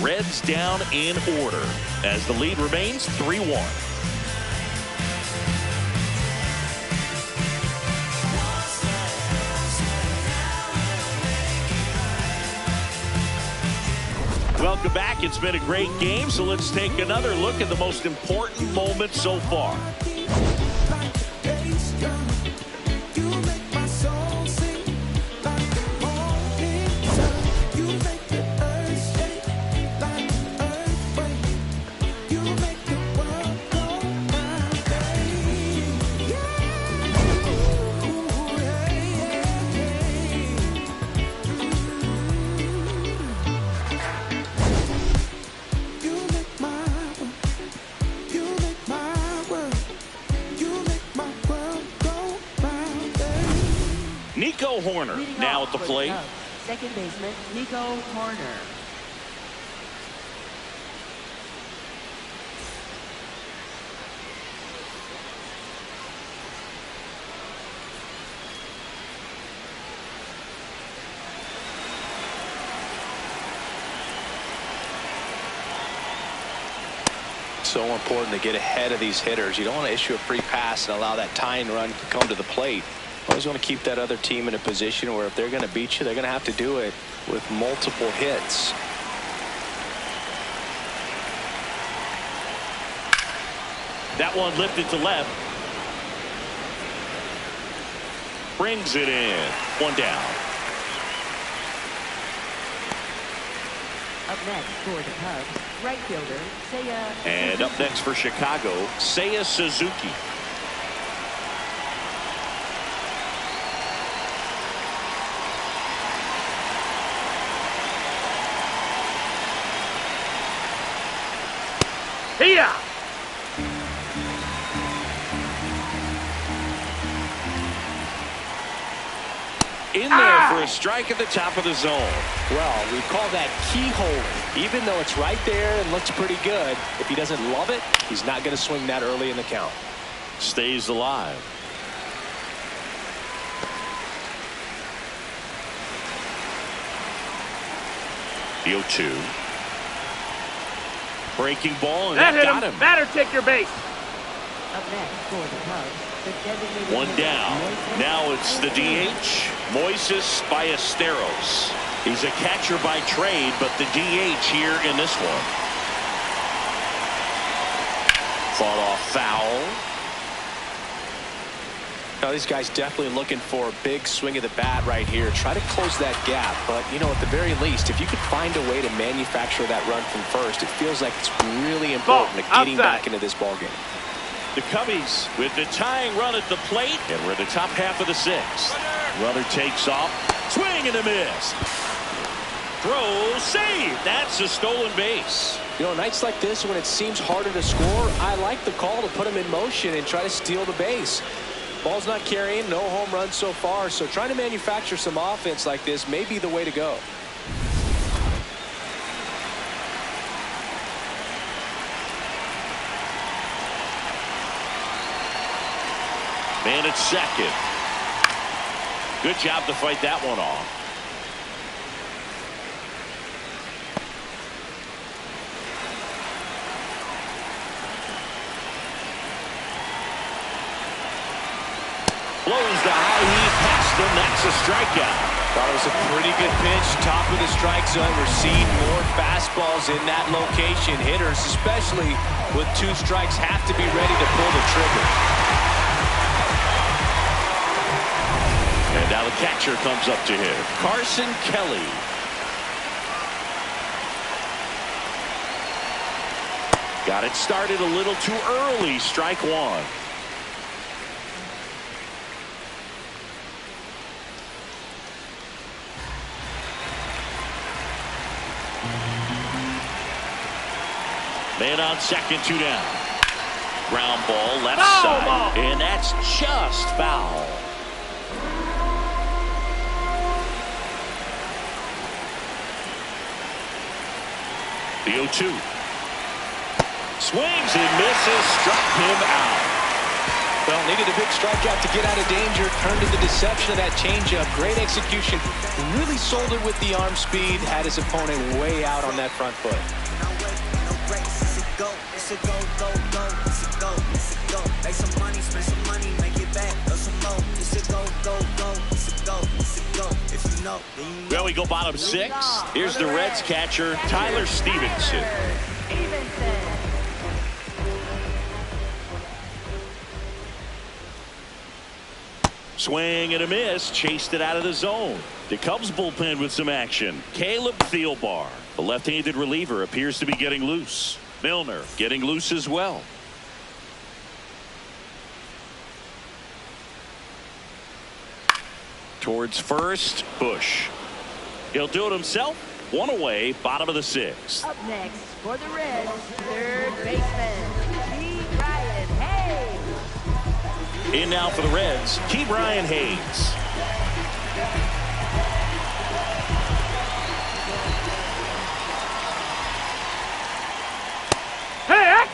Reds down in order as the lead remains 3-1. Welcome back. It's been a great game, so let's take another look at the most important moment so far. Horner now at the plate. Second baseman Nico Horner. So important to get ahead of these hitters. You don't want to issue a free pass and allow that tying run to come to the plate. Always want to keep that other team in a position where if they're going to beat you, they're going to have to do it with multiple hits. That one lifted to left. Brings it in. One down. Up next for the Cubs, right fielder, Seiya. And up next for Chicago, Seiya Suzuki. Here. In there for a strike at the top of the zone. Well, we call that keyhole. Even though it's right there and looks pretty good, if he doesn't love it, he's not going to swing that early in the count. Stays alive. The 0-2. Breaking ball, and that That hit got him. him. Batter, take your base. Up next for the Cubs, the designated One hitter, down. Moises Now it's the DH, Moises Ballesteros. He's a catcher by trade, but the DH here in this one. Fought off foul. Now, these guys definitely looking for a big swing of the bat right here. Try to close that gap. But, you know, at the very least, if you could find a way to manufacture that run from first, it feels like it's really important to getting back into this ballgame. The Cubbies with the tying run at the plate, and we're in the top half of the sixth. Runner takes off. Swing and a miss. Throw, save. That's a stolen base. You know, nights like this when it seems harder to score, I like the call to put him in motion and try to steal the base. Ball's not carrying, no home runs so far, so trying to manufacture some offense like this may be the way to go. Man at second. Good job to fight that one off. Blows the high heat past him. That's a strikeout. Thought it was a pretty good pitch. Top of the strike zone. We're seeing more fastballs in that location. Hitters, especially with 2 strikes, have to be ready to pull the trigger. And now the catcher comes up to him. Carson Kelly. Got it started a little too early. Strike one. Man on second, 2 down. Ground ball left side. And that's just foul. The 0-2. Swings and misses. Struck him out. Well, needed a big strikeout to get out of danger. Turned into deception of that changeup. Great execution. Really sold it with the arm speed. Had his opponent way out on that front foot. Well, we go bottom 6. Here's the Reds catcher, Tyler Stevenson. Swing and a miss. Chased it out of the zone. The Cubs bullpen with some action. Caleb Thielbar, the left-handed reliever, appears to be getting loose. Milner getting loose as well. Towards first, Bush. He'll do it himself. One away, bottom of the 6th. Up next for the Reds, third baseman, Ke'Bryan Hayes. In now for the Reds, Ke'Bryan Hayes. Hey!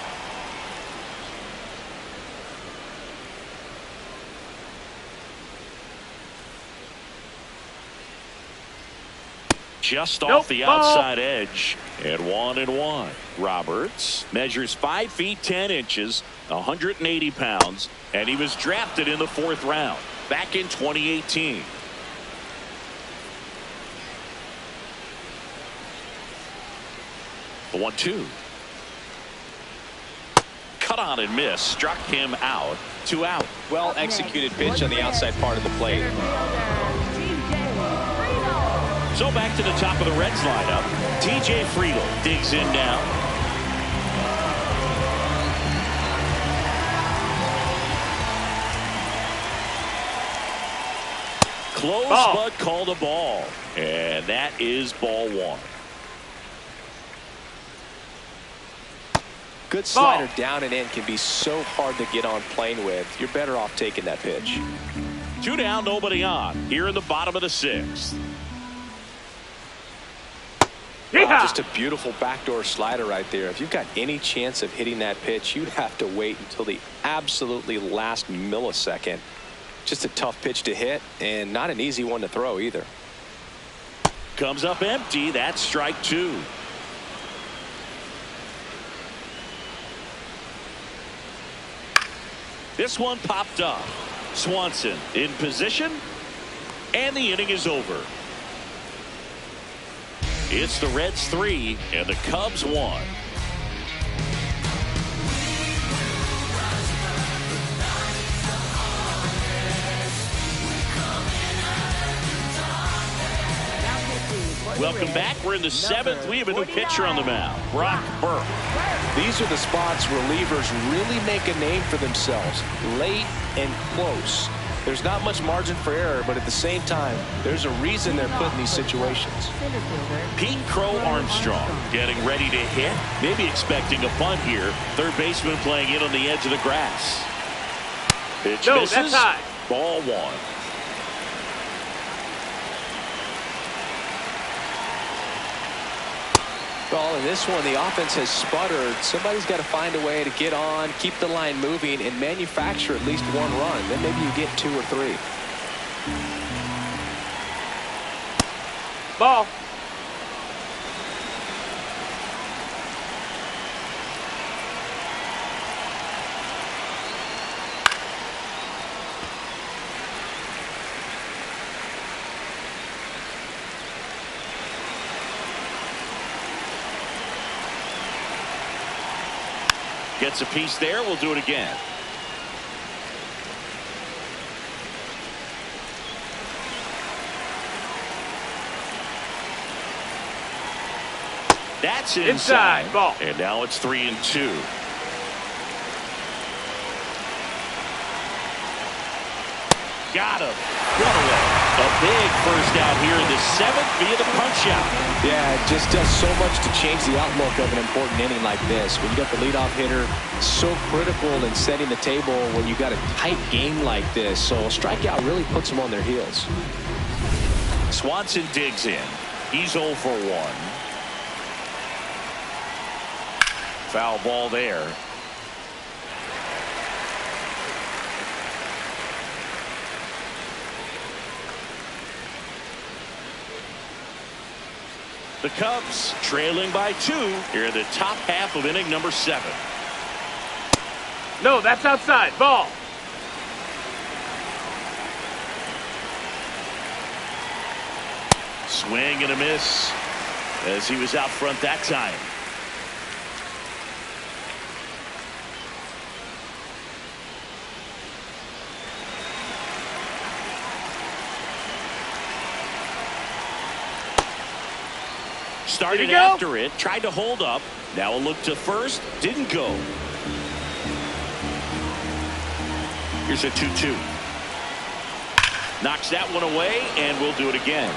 Just off the outside edge. And 1-1. Roberts measures 5 feet 10 inches, 180 pounds, and he was drafted in the 4th round back in 2018. The 1-2. Cut on and miss. Struck him out. 2 out. Well executed pitch on the outside part of the plate. So back to the top of the Reds lineup. TJ Friedel digs in now. Close, but called a ball. And that is ball 1. Good slider down and in can be so hard to get on plane with. You're better off taking that pitch. 2 down, nobody on. Here in the bottom of the 6th. Yeah. Just a beautiful backdoor slider right there. If you've got any chance of hitting that pitch, you'd have to wait until the absolutely last millisecond. Just a tough pitch to hit and not an easy one to throw either. Comes up empty. That's strike 2. This one popped up. Swanson in position, and the inning is over. It's the Reds 3 and the Cubs 1. Welcome back. We're in the 7th. We have a new pitcher on the mound, Brock Burke. These are the spots relievers really make a name for themselves, late and close. There's not much margin for error, but at the same time, there's a reason they're put in these situations. Pete Crow Armstrong getting ready to hit, maybe expecting a bunt here. Third baseman playing in on the edge of the grass. Pitch misses. That's high. Ball 1. Well, in this one, the offense has sputtered. Somebody's got to find a way to get on, keep the line moving, and manufacture at least 1 run. Then maybe you get 2 or 3. Ball. Gets a piece there. We'll do it again. That's inside. Ball. And now it's 3-2. Got him. Run away. A big first out here in the 7th via the punch out. Yeah, it just does so much to change the outlook of an important inning like this. When you got the leadoff hitter, so critical in setting the table when you got a tight game like this. So a strikeout really puts them on their heels. Swanson digs in. He's 0 for 1. Foul ball there. The Cubs trailing by 2 here in the top half of inning number 7. No, that's outside. Ball. Swing and a miss as he was out front that time. Started after it, tried to hold up. Now a look to first, didn't go. Here's a 2-2. Knocks that one away, and we'll do it again.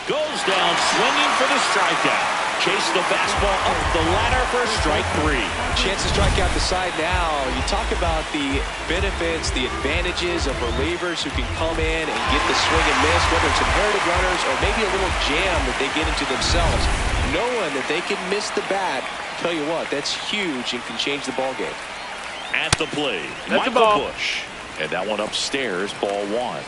Goes down swinging for the strikeout. Chase the fastball up the ladder for strike 3. Chance to strike out the side now. You talk about the benefits, the advantages of relievers who can come in and get the swing and miss, whether it's inherited runners or maybe a little jam that they get into themselves. Knowing that they can miss the bat, tell you what, that's huge and can change the ball game. At the plate, That's a Michael ball. Bush. And that one upstairs, ball one.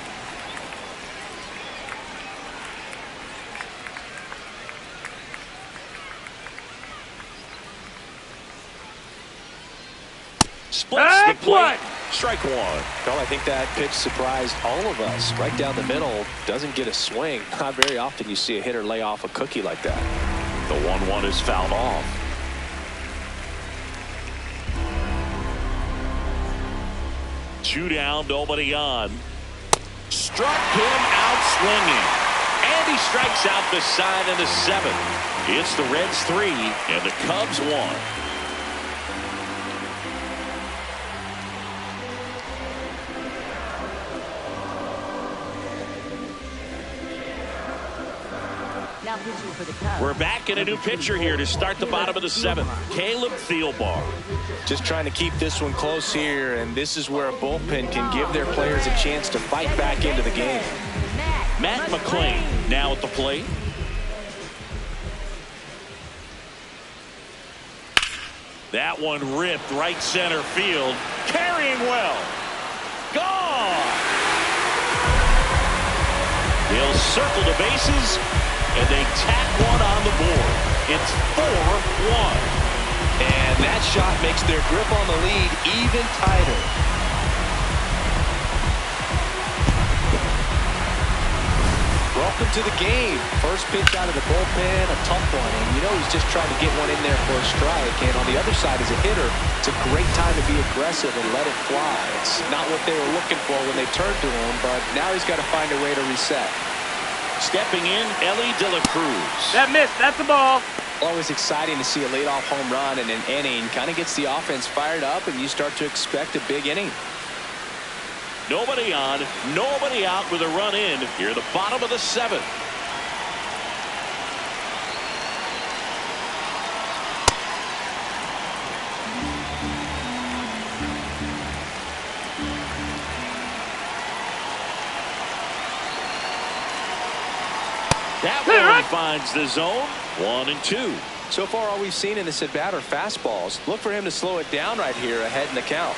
Splits the plate. Strike one. Well, I think that pitch surprised all of us. Right down the middle, doesn't get a swing. Not very often you see a hitter lay off a cookie like that. The 1-1 is fouled off. Two down, nobody on. Struck him out swinging. And he strikes out the side of the 7th. It's the Reds 3 and the Cubs 1. Now pitching for the Cubs. We're back in a new pitcher here to start the bottom of the 7th. Caleb Thielbar. Just trying to keep this one close here, and this is where a bullpen can give their players a chance to fight back into the game. Matt McClain now at the plate. That one ripped right center field. Carrying well. Gone. They'll circle the bases, and they tack one on the board. It's 4-1. And that shot makes their grip on the lead even tighter. Welcome to the game. First pitch out of the bullpen, a tough one. And you know he's just trying to get one in there for a strike. And on the other side as a hitter, it's a great time to be aggressive and let it fly. It's not what they were looking for when they turned to him, but now he's got to find a way to reset. Stepping in, Ellie De La Cruz. That missed. That's a ball. Always exciting to see a leadoff home run in an inning. Kind of gets the offense fired up, and you start to expect a big inning. Nobody on, nobody out with a run in here at the bottom of the 7th. That one finds the zone. 1-2. So far, all we've seen in this at-bat are fastballs. Look for him to slow it down right here ahead in the count.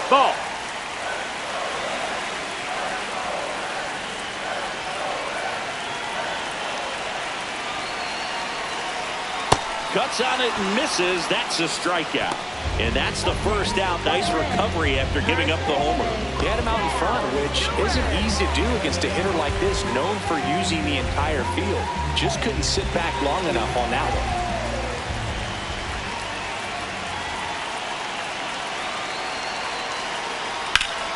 Ball. Cuts on it and misses. That's a strikeout. And that's the first out. Nice recovery after giving up the homer. He had him out in front, which isn't easy to do against a hitter like this, known for using the entire field. Just couldn't sit back long enough on that one.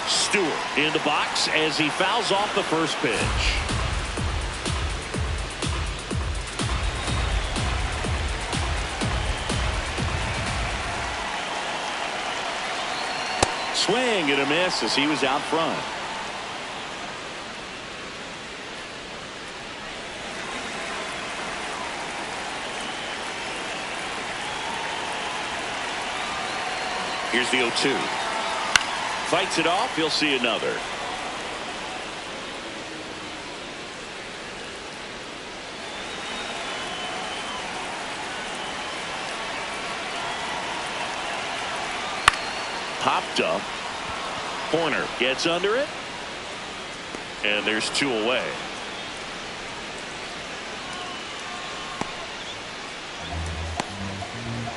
Stewart in the box as he fouls off the first pitch. Swing and a miss as he was out front. Here's the 0-2. Fights it off. He'll see another. Popped up. Corner gets under it. And there's 2 away.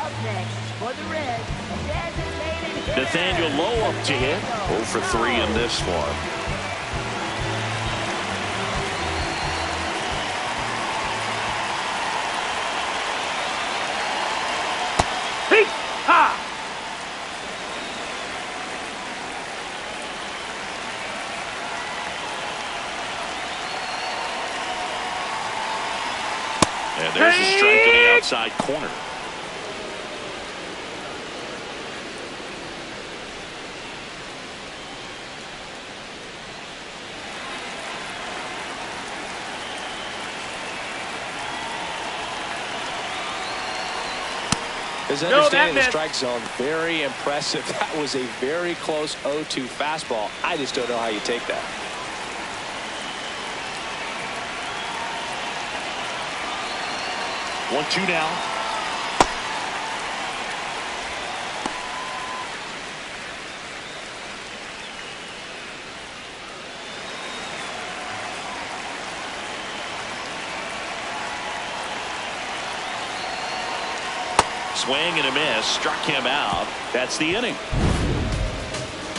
Up next for the Reds, designated hitter. Nathaniel Lowe up to hit. 0 for 3 in this one. Hey! Ha! And there's a strike to the outside corner. His understanding of the strike zone, very impressive. That was a very close 0-2 fastball. I just don't know how you take that. 1-2 now. Swing and a miss, struck him out. That's the inning.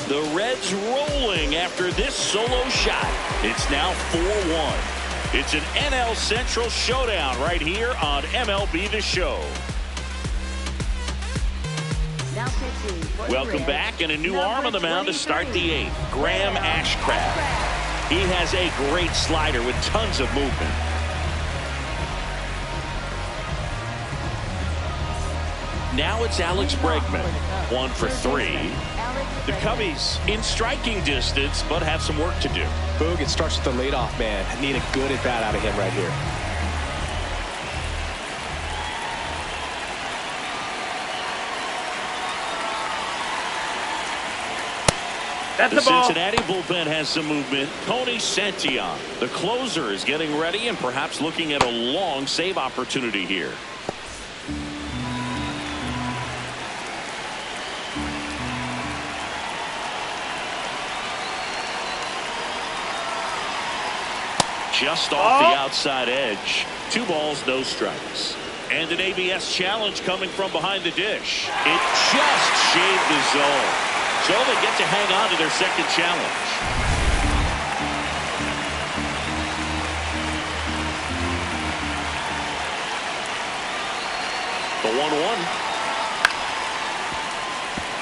The Reds rolling after this solo shot. It's now 4-1. It's an NL Central showdown right here on MLB The Show. Welcome back, and a new arm on the mound to start the 8th. Graham Ashcraft. He has a great slider with tons of movement. Now it's Alex Bregman, 1 for 3. The Cubbies in striking distance, but have some work to do. Boog, it starts with the leadoff man. I need a good at bat out of him right here. That's the the ball. Cincinnati bullpen has some movement. Tony Santillan, the closer, is getting ready and perhaps looking at a long save opportunity here. Just off the outside edge. 2 balls, no strikes. And an ABS challenge coming from behind the dish. It just shaved the zone. So they get to hang on to their second challenge. The 1-1.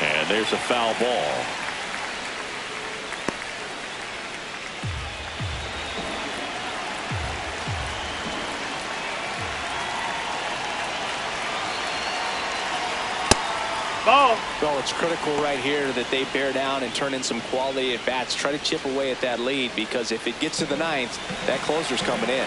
And there's a foul ball. Ball. So it's critical right here that they bear down and turn in some quality at bats. Try to chip away at that lead, because if it gets to the 9th, that closer's coming in.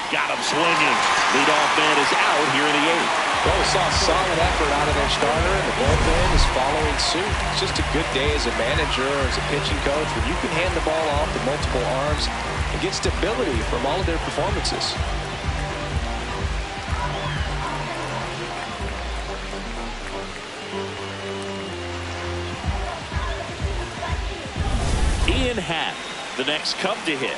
Got him swinging. Leadoff man is out here in the 8th. Well, we saw a solid effort out of their starter, and the bullpen is following suit. It's just a good day as a manager or as a pitching coach when you can hand the ball off to multiple arms and get stability from all of their performances. Ian Happ, the next Cub to hit.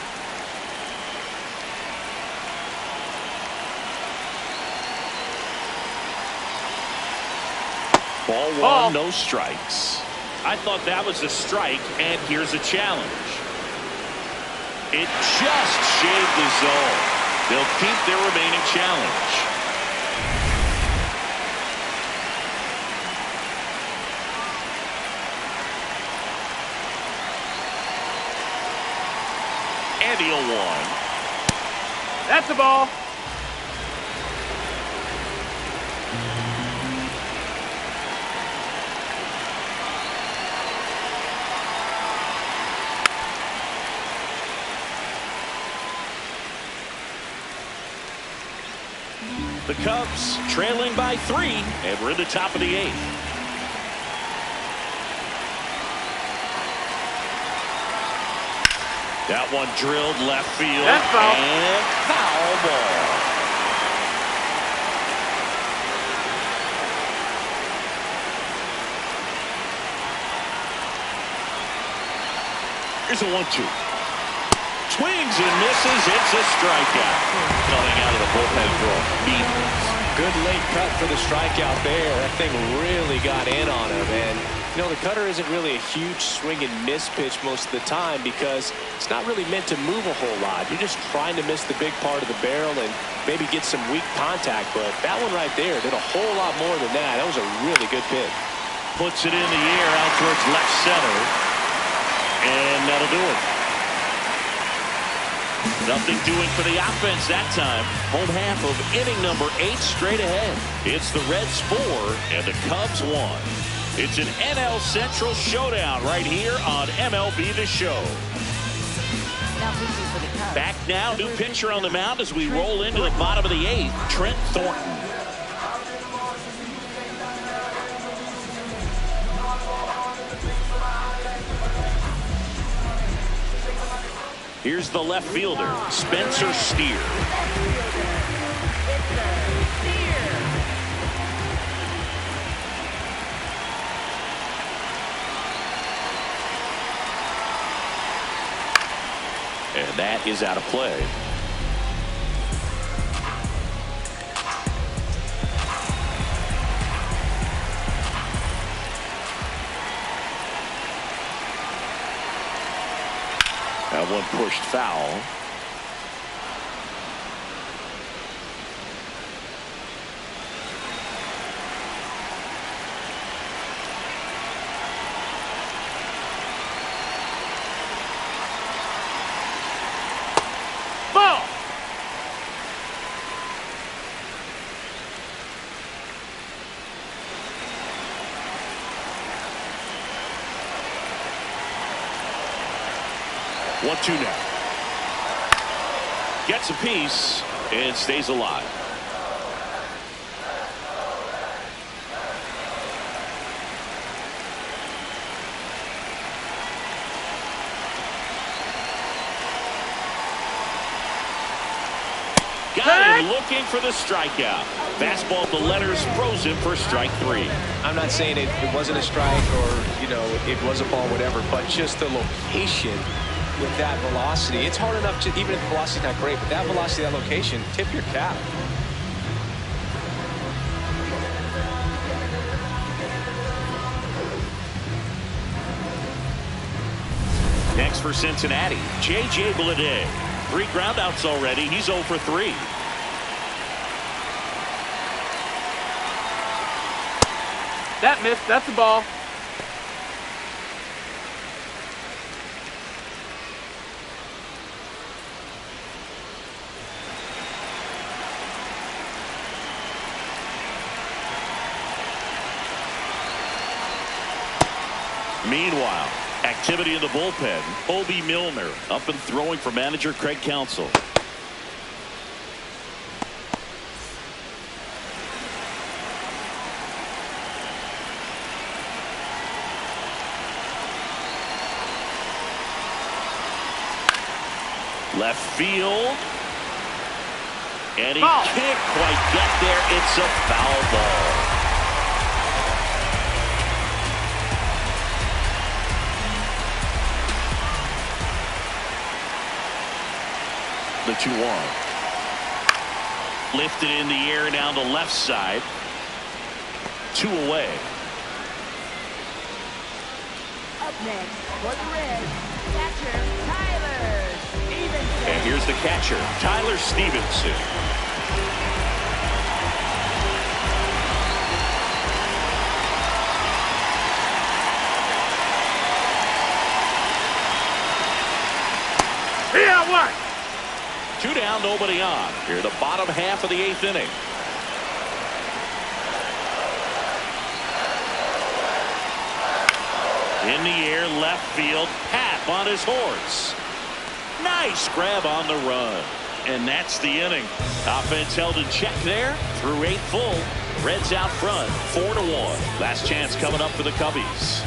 Ball 1, no strikes. I thought that was a strike, and here's a challenge. It just shaved the zone. They'll keep their remaining challenge. And the 0-1. That's the ball. The Cubs trailing by 3, and we're in the top of the 8th. That one drilled left field. That's foul. And foul ball. Here's a 1-2. Swings and misses. It's a strikeout. Coming out of the bullpen draw. Good late cut for the strikeout there. That thing really got in on him. And, you know, the cutter isn't really a huge swing and miss pitch most of the time, because it's not really meant to move a whole lot. You're just trying to miss the big part of the barrel and maybe get some weak contact. But that one right there did a whole lot more than that. That was a really good pitch. Puts it in the air out towards left center. And that'll do it. Nothing doing for the offense that time. Home half of inning number 8 straight ahead. It's the Reds 4 and the Cubs 1. It's an NL Central showdown right here on MLB The Show. Back now, new pitcher on the mound as we roll into the bottom of the 8th, Trent Thornton. Here's the left fielder, Spencer Steer. And that is out of play. That one pushed foul. Ball. One, two now. Gets a piece and stays alive. Got him looking for the strikeout. Fastball at the letters, froze him for strike 3. I'm not saying it wasn't a strike or, you know, it was a ball, whatever, but just the location with that velocity. It's hard enough to, even if the velocity's not great, but that velocity, that location, tip your cap. Next for Cincinnati, J.J. Bleday. 3 groundouts already. He's 0 for 3. That missed. That's a ball. Meanwhile, activity in the bullpen. Obi Milner up and throwing for manager Craig Counsell. Left field. And he can't quite get there. It's a foul ball. The 2-1. Lifted in the air down the left side. 2 away. Up next for the Reds, catcher Tyler Stevenson. And here's the catcher, Tyler Stevenson. Yeah, what? 2 down, nobody on. Here, the bottom half of the 8th inning. In the air, left field, Pap on his horse. Nice grab on the run. And that's the inning. Offense held in check there through 8 full. Reds out front, 4-1. Last chance coming up for the Cubbies.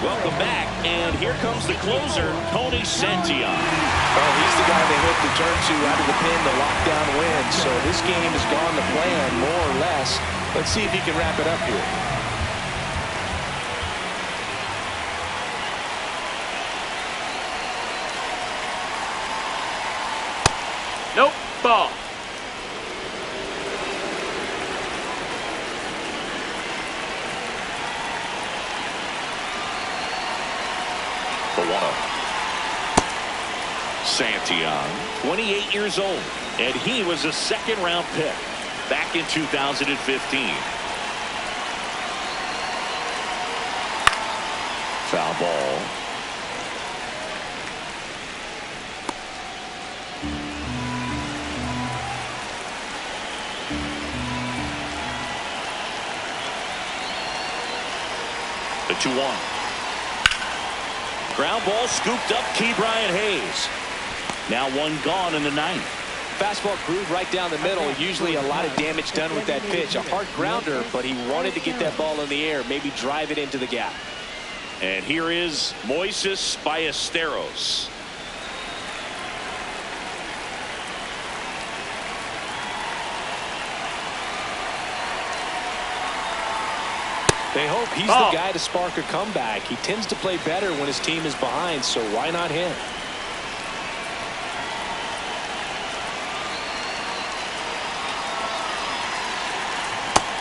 Welcome back, and here comes the closer, Tony Santillan. Well, he's the guy they hope to turn to out of the pen to lock down wins. So this game has gone to plan, more or less. Let's see if he can wrap it up here. Nope. Ball. The 1-0. Santillan, 28 years old, and he was a second-round pick back in 2015. Foul ball. 2-1. Ground ball scooped up. Brian Hayes. Now one gone in the ninth. Fastball groove right down the middle. Usually a lot of damage done with that pitch. A hard grounder, but he wanted to get that ball in the air, maybe drive it into the gap. And here is Moises Ballesteros. They hope he's the guy to spark a comeback. He tends to play better when his team is behind, so why not him?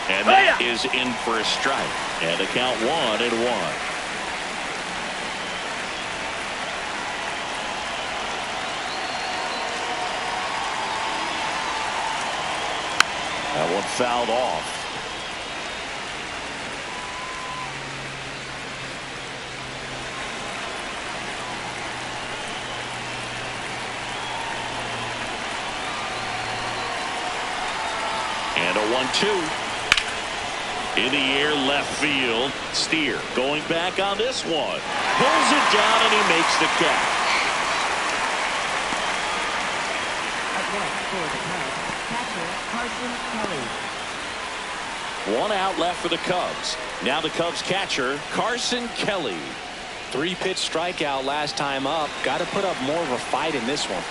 And that is in for a strike. And the count 1-1. That one fouled off. And a 1-2. In the air, left field. Steer going back on this one. Pulls it down and he makes the catch. Up next for the Cubs, catcher Carson Kelly. One out left for the Cubs. Now the Cubs catcher Carson Kelly. 3-pitch strikeout last time up. Got to put up more of a fight in this one.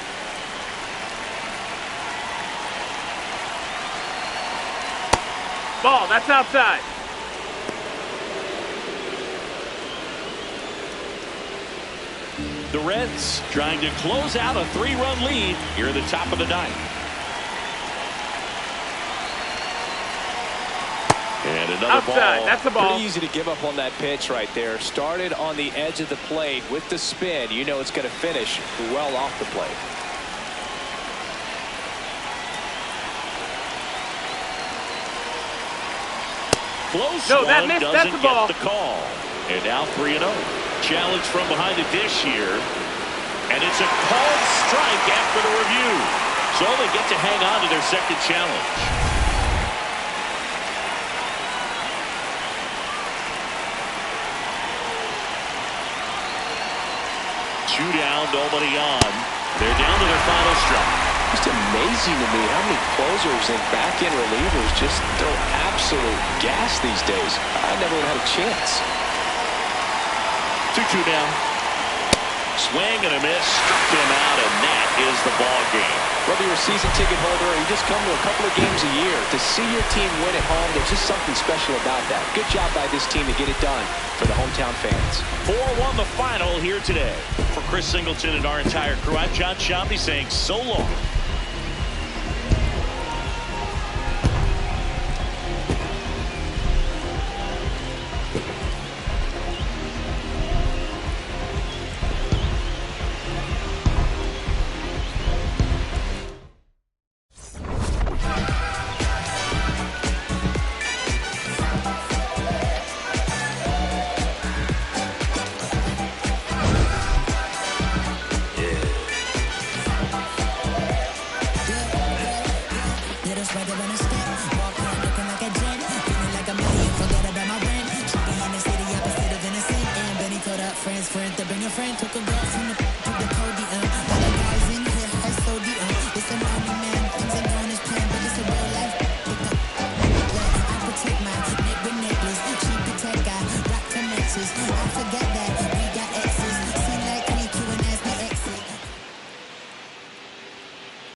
Ball, that's outside. The Reds trying to close out a 3-run lead here at the top of the ninth. And another outside. ball. That's a ball. Pretty easy to give up on that pitch right there. Started on the edge of the plate with the spin. You know it's going to finish well off the plate. Close no, that one missed. doesn't That's a ball. get the call. And now 3-0. Challenge from behind the dish here. And it's a called strike after the review. So they get to hang on to their second challenge. Two down, nobody on. They're down to their final strike. Just amazing to me how many closers and back-end relievers just throw absolute gas these days. I never would have had a chance. 2-2 now. Swing and a miss. Struck him out, and that is the ball game. Whether you're a season ticket holder or you just come to a couple of games a year, to see your team win at home, there's just something special about that. Good job by this team to get it done for the hometown fans. 4-1 the final here today. For Chris Singleton and our entire crew, I'm John Sciambi saying so long. Texas.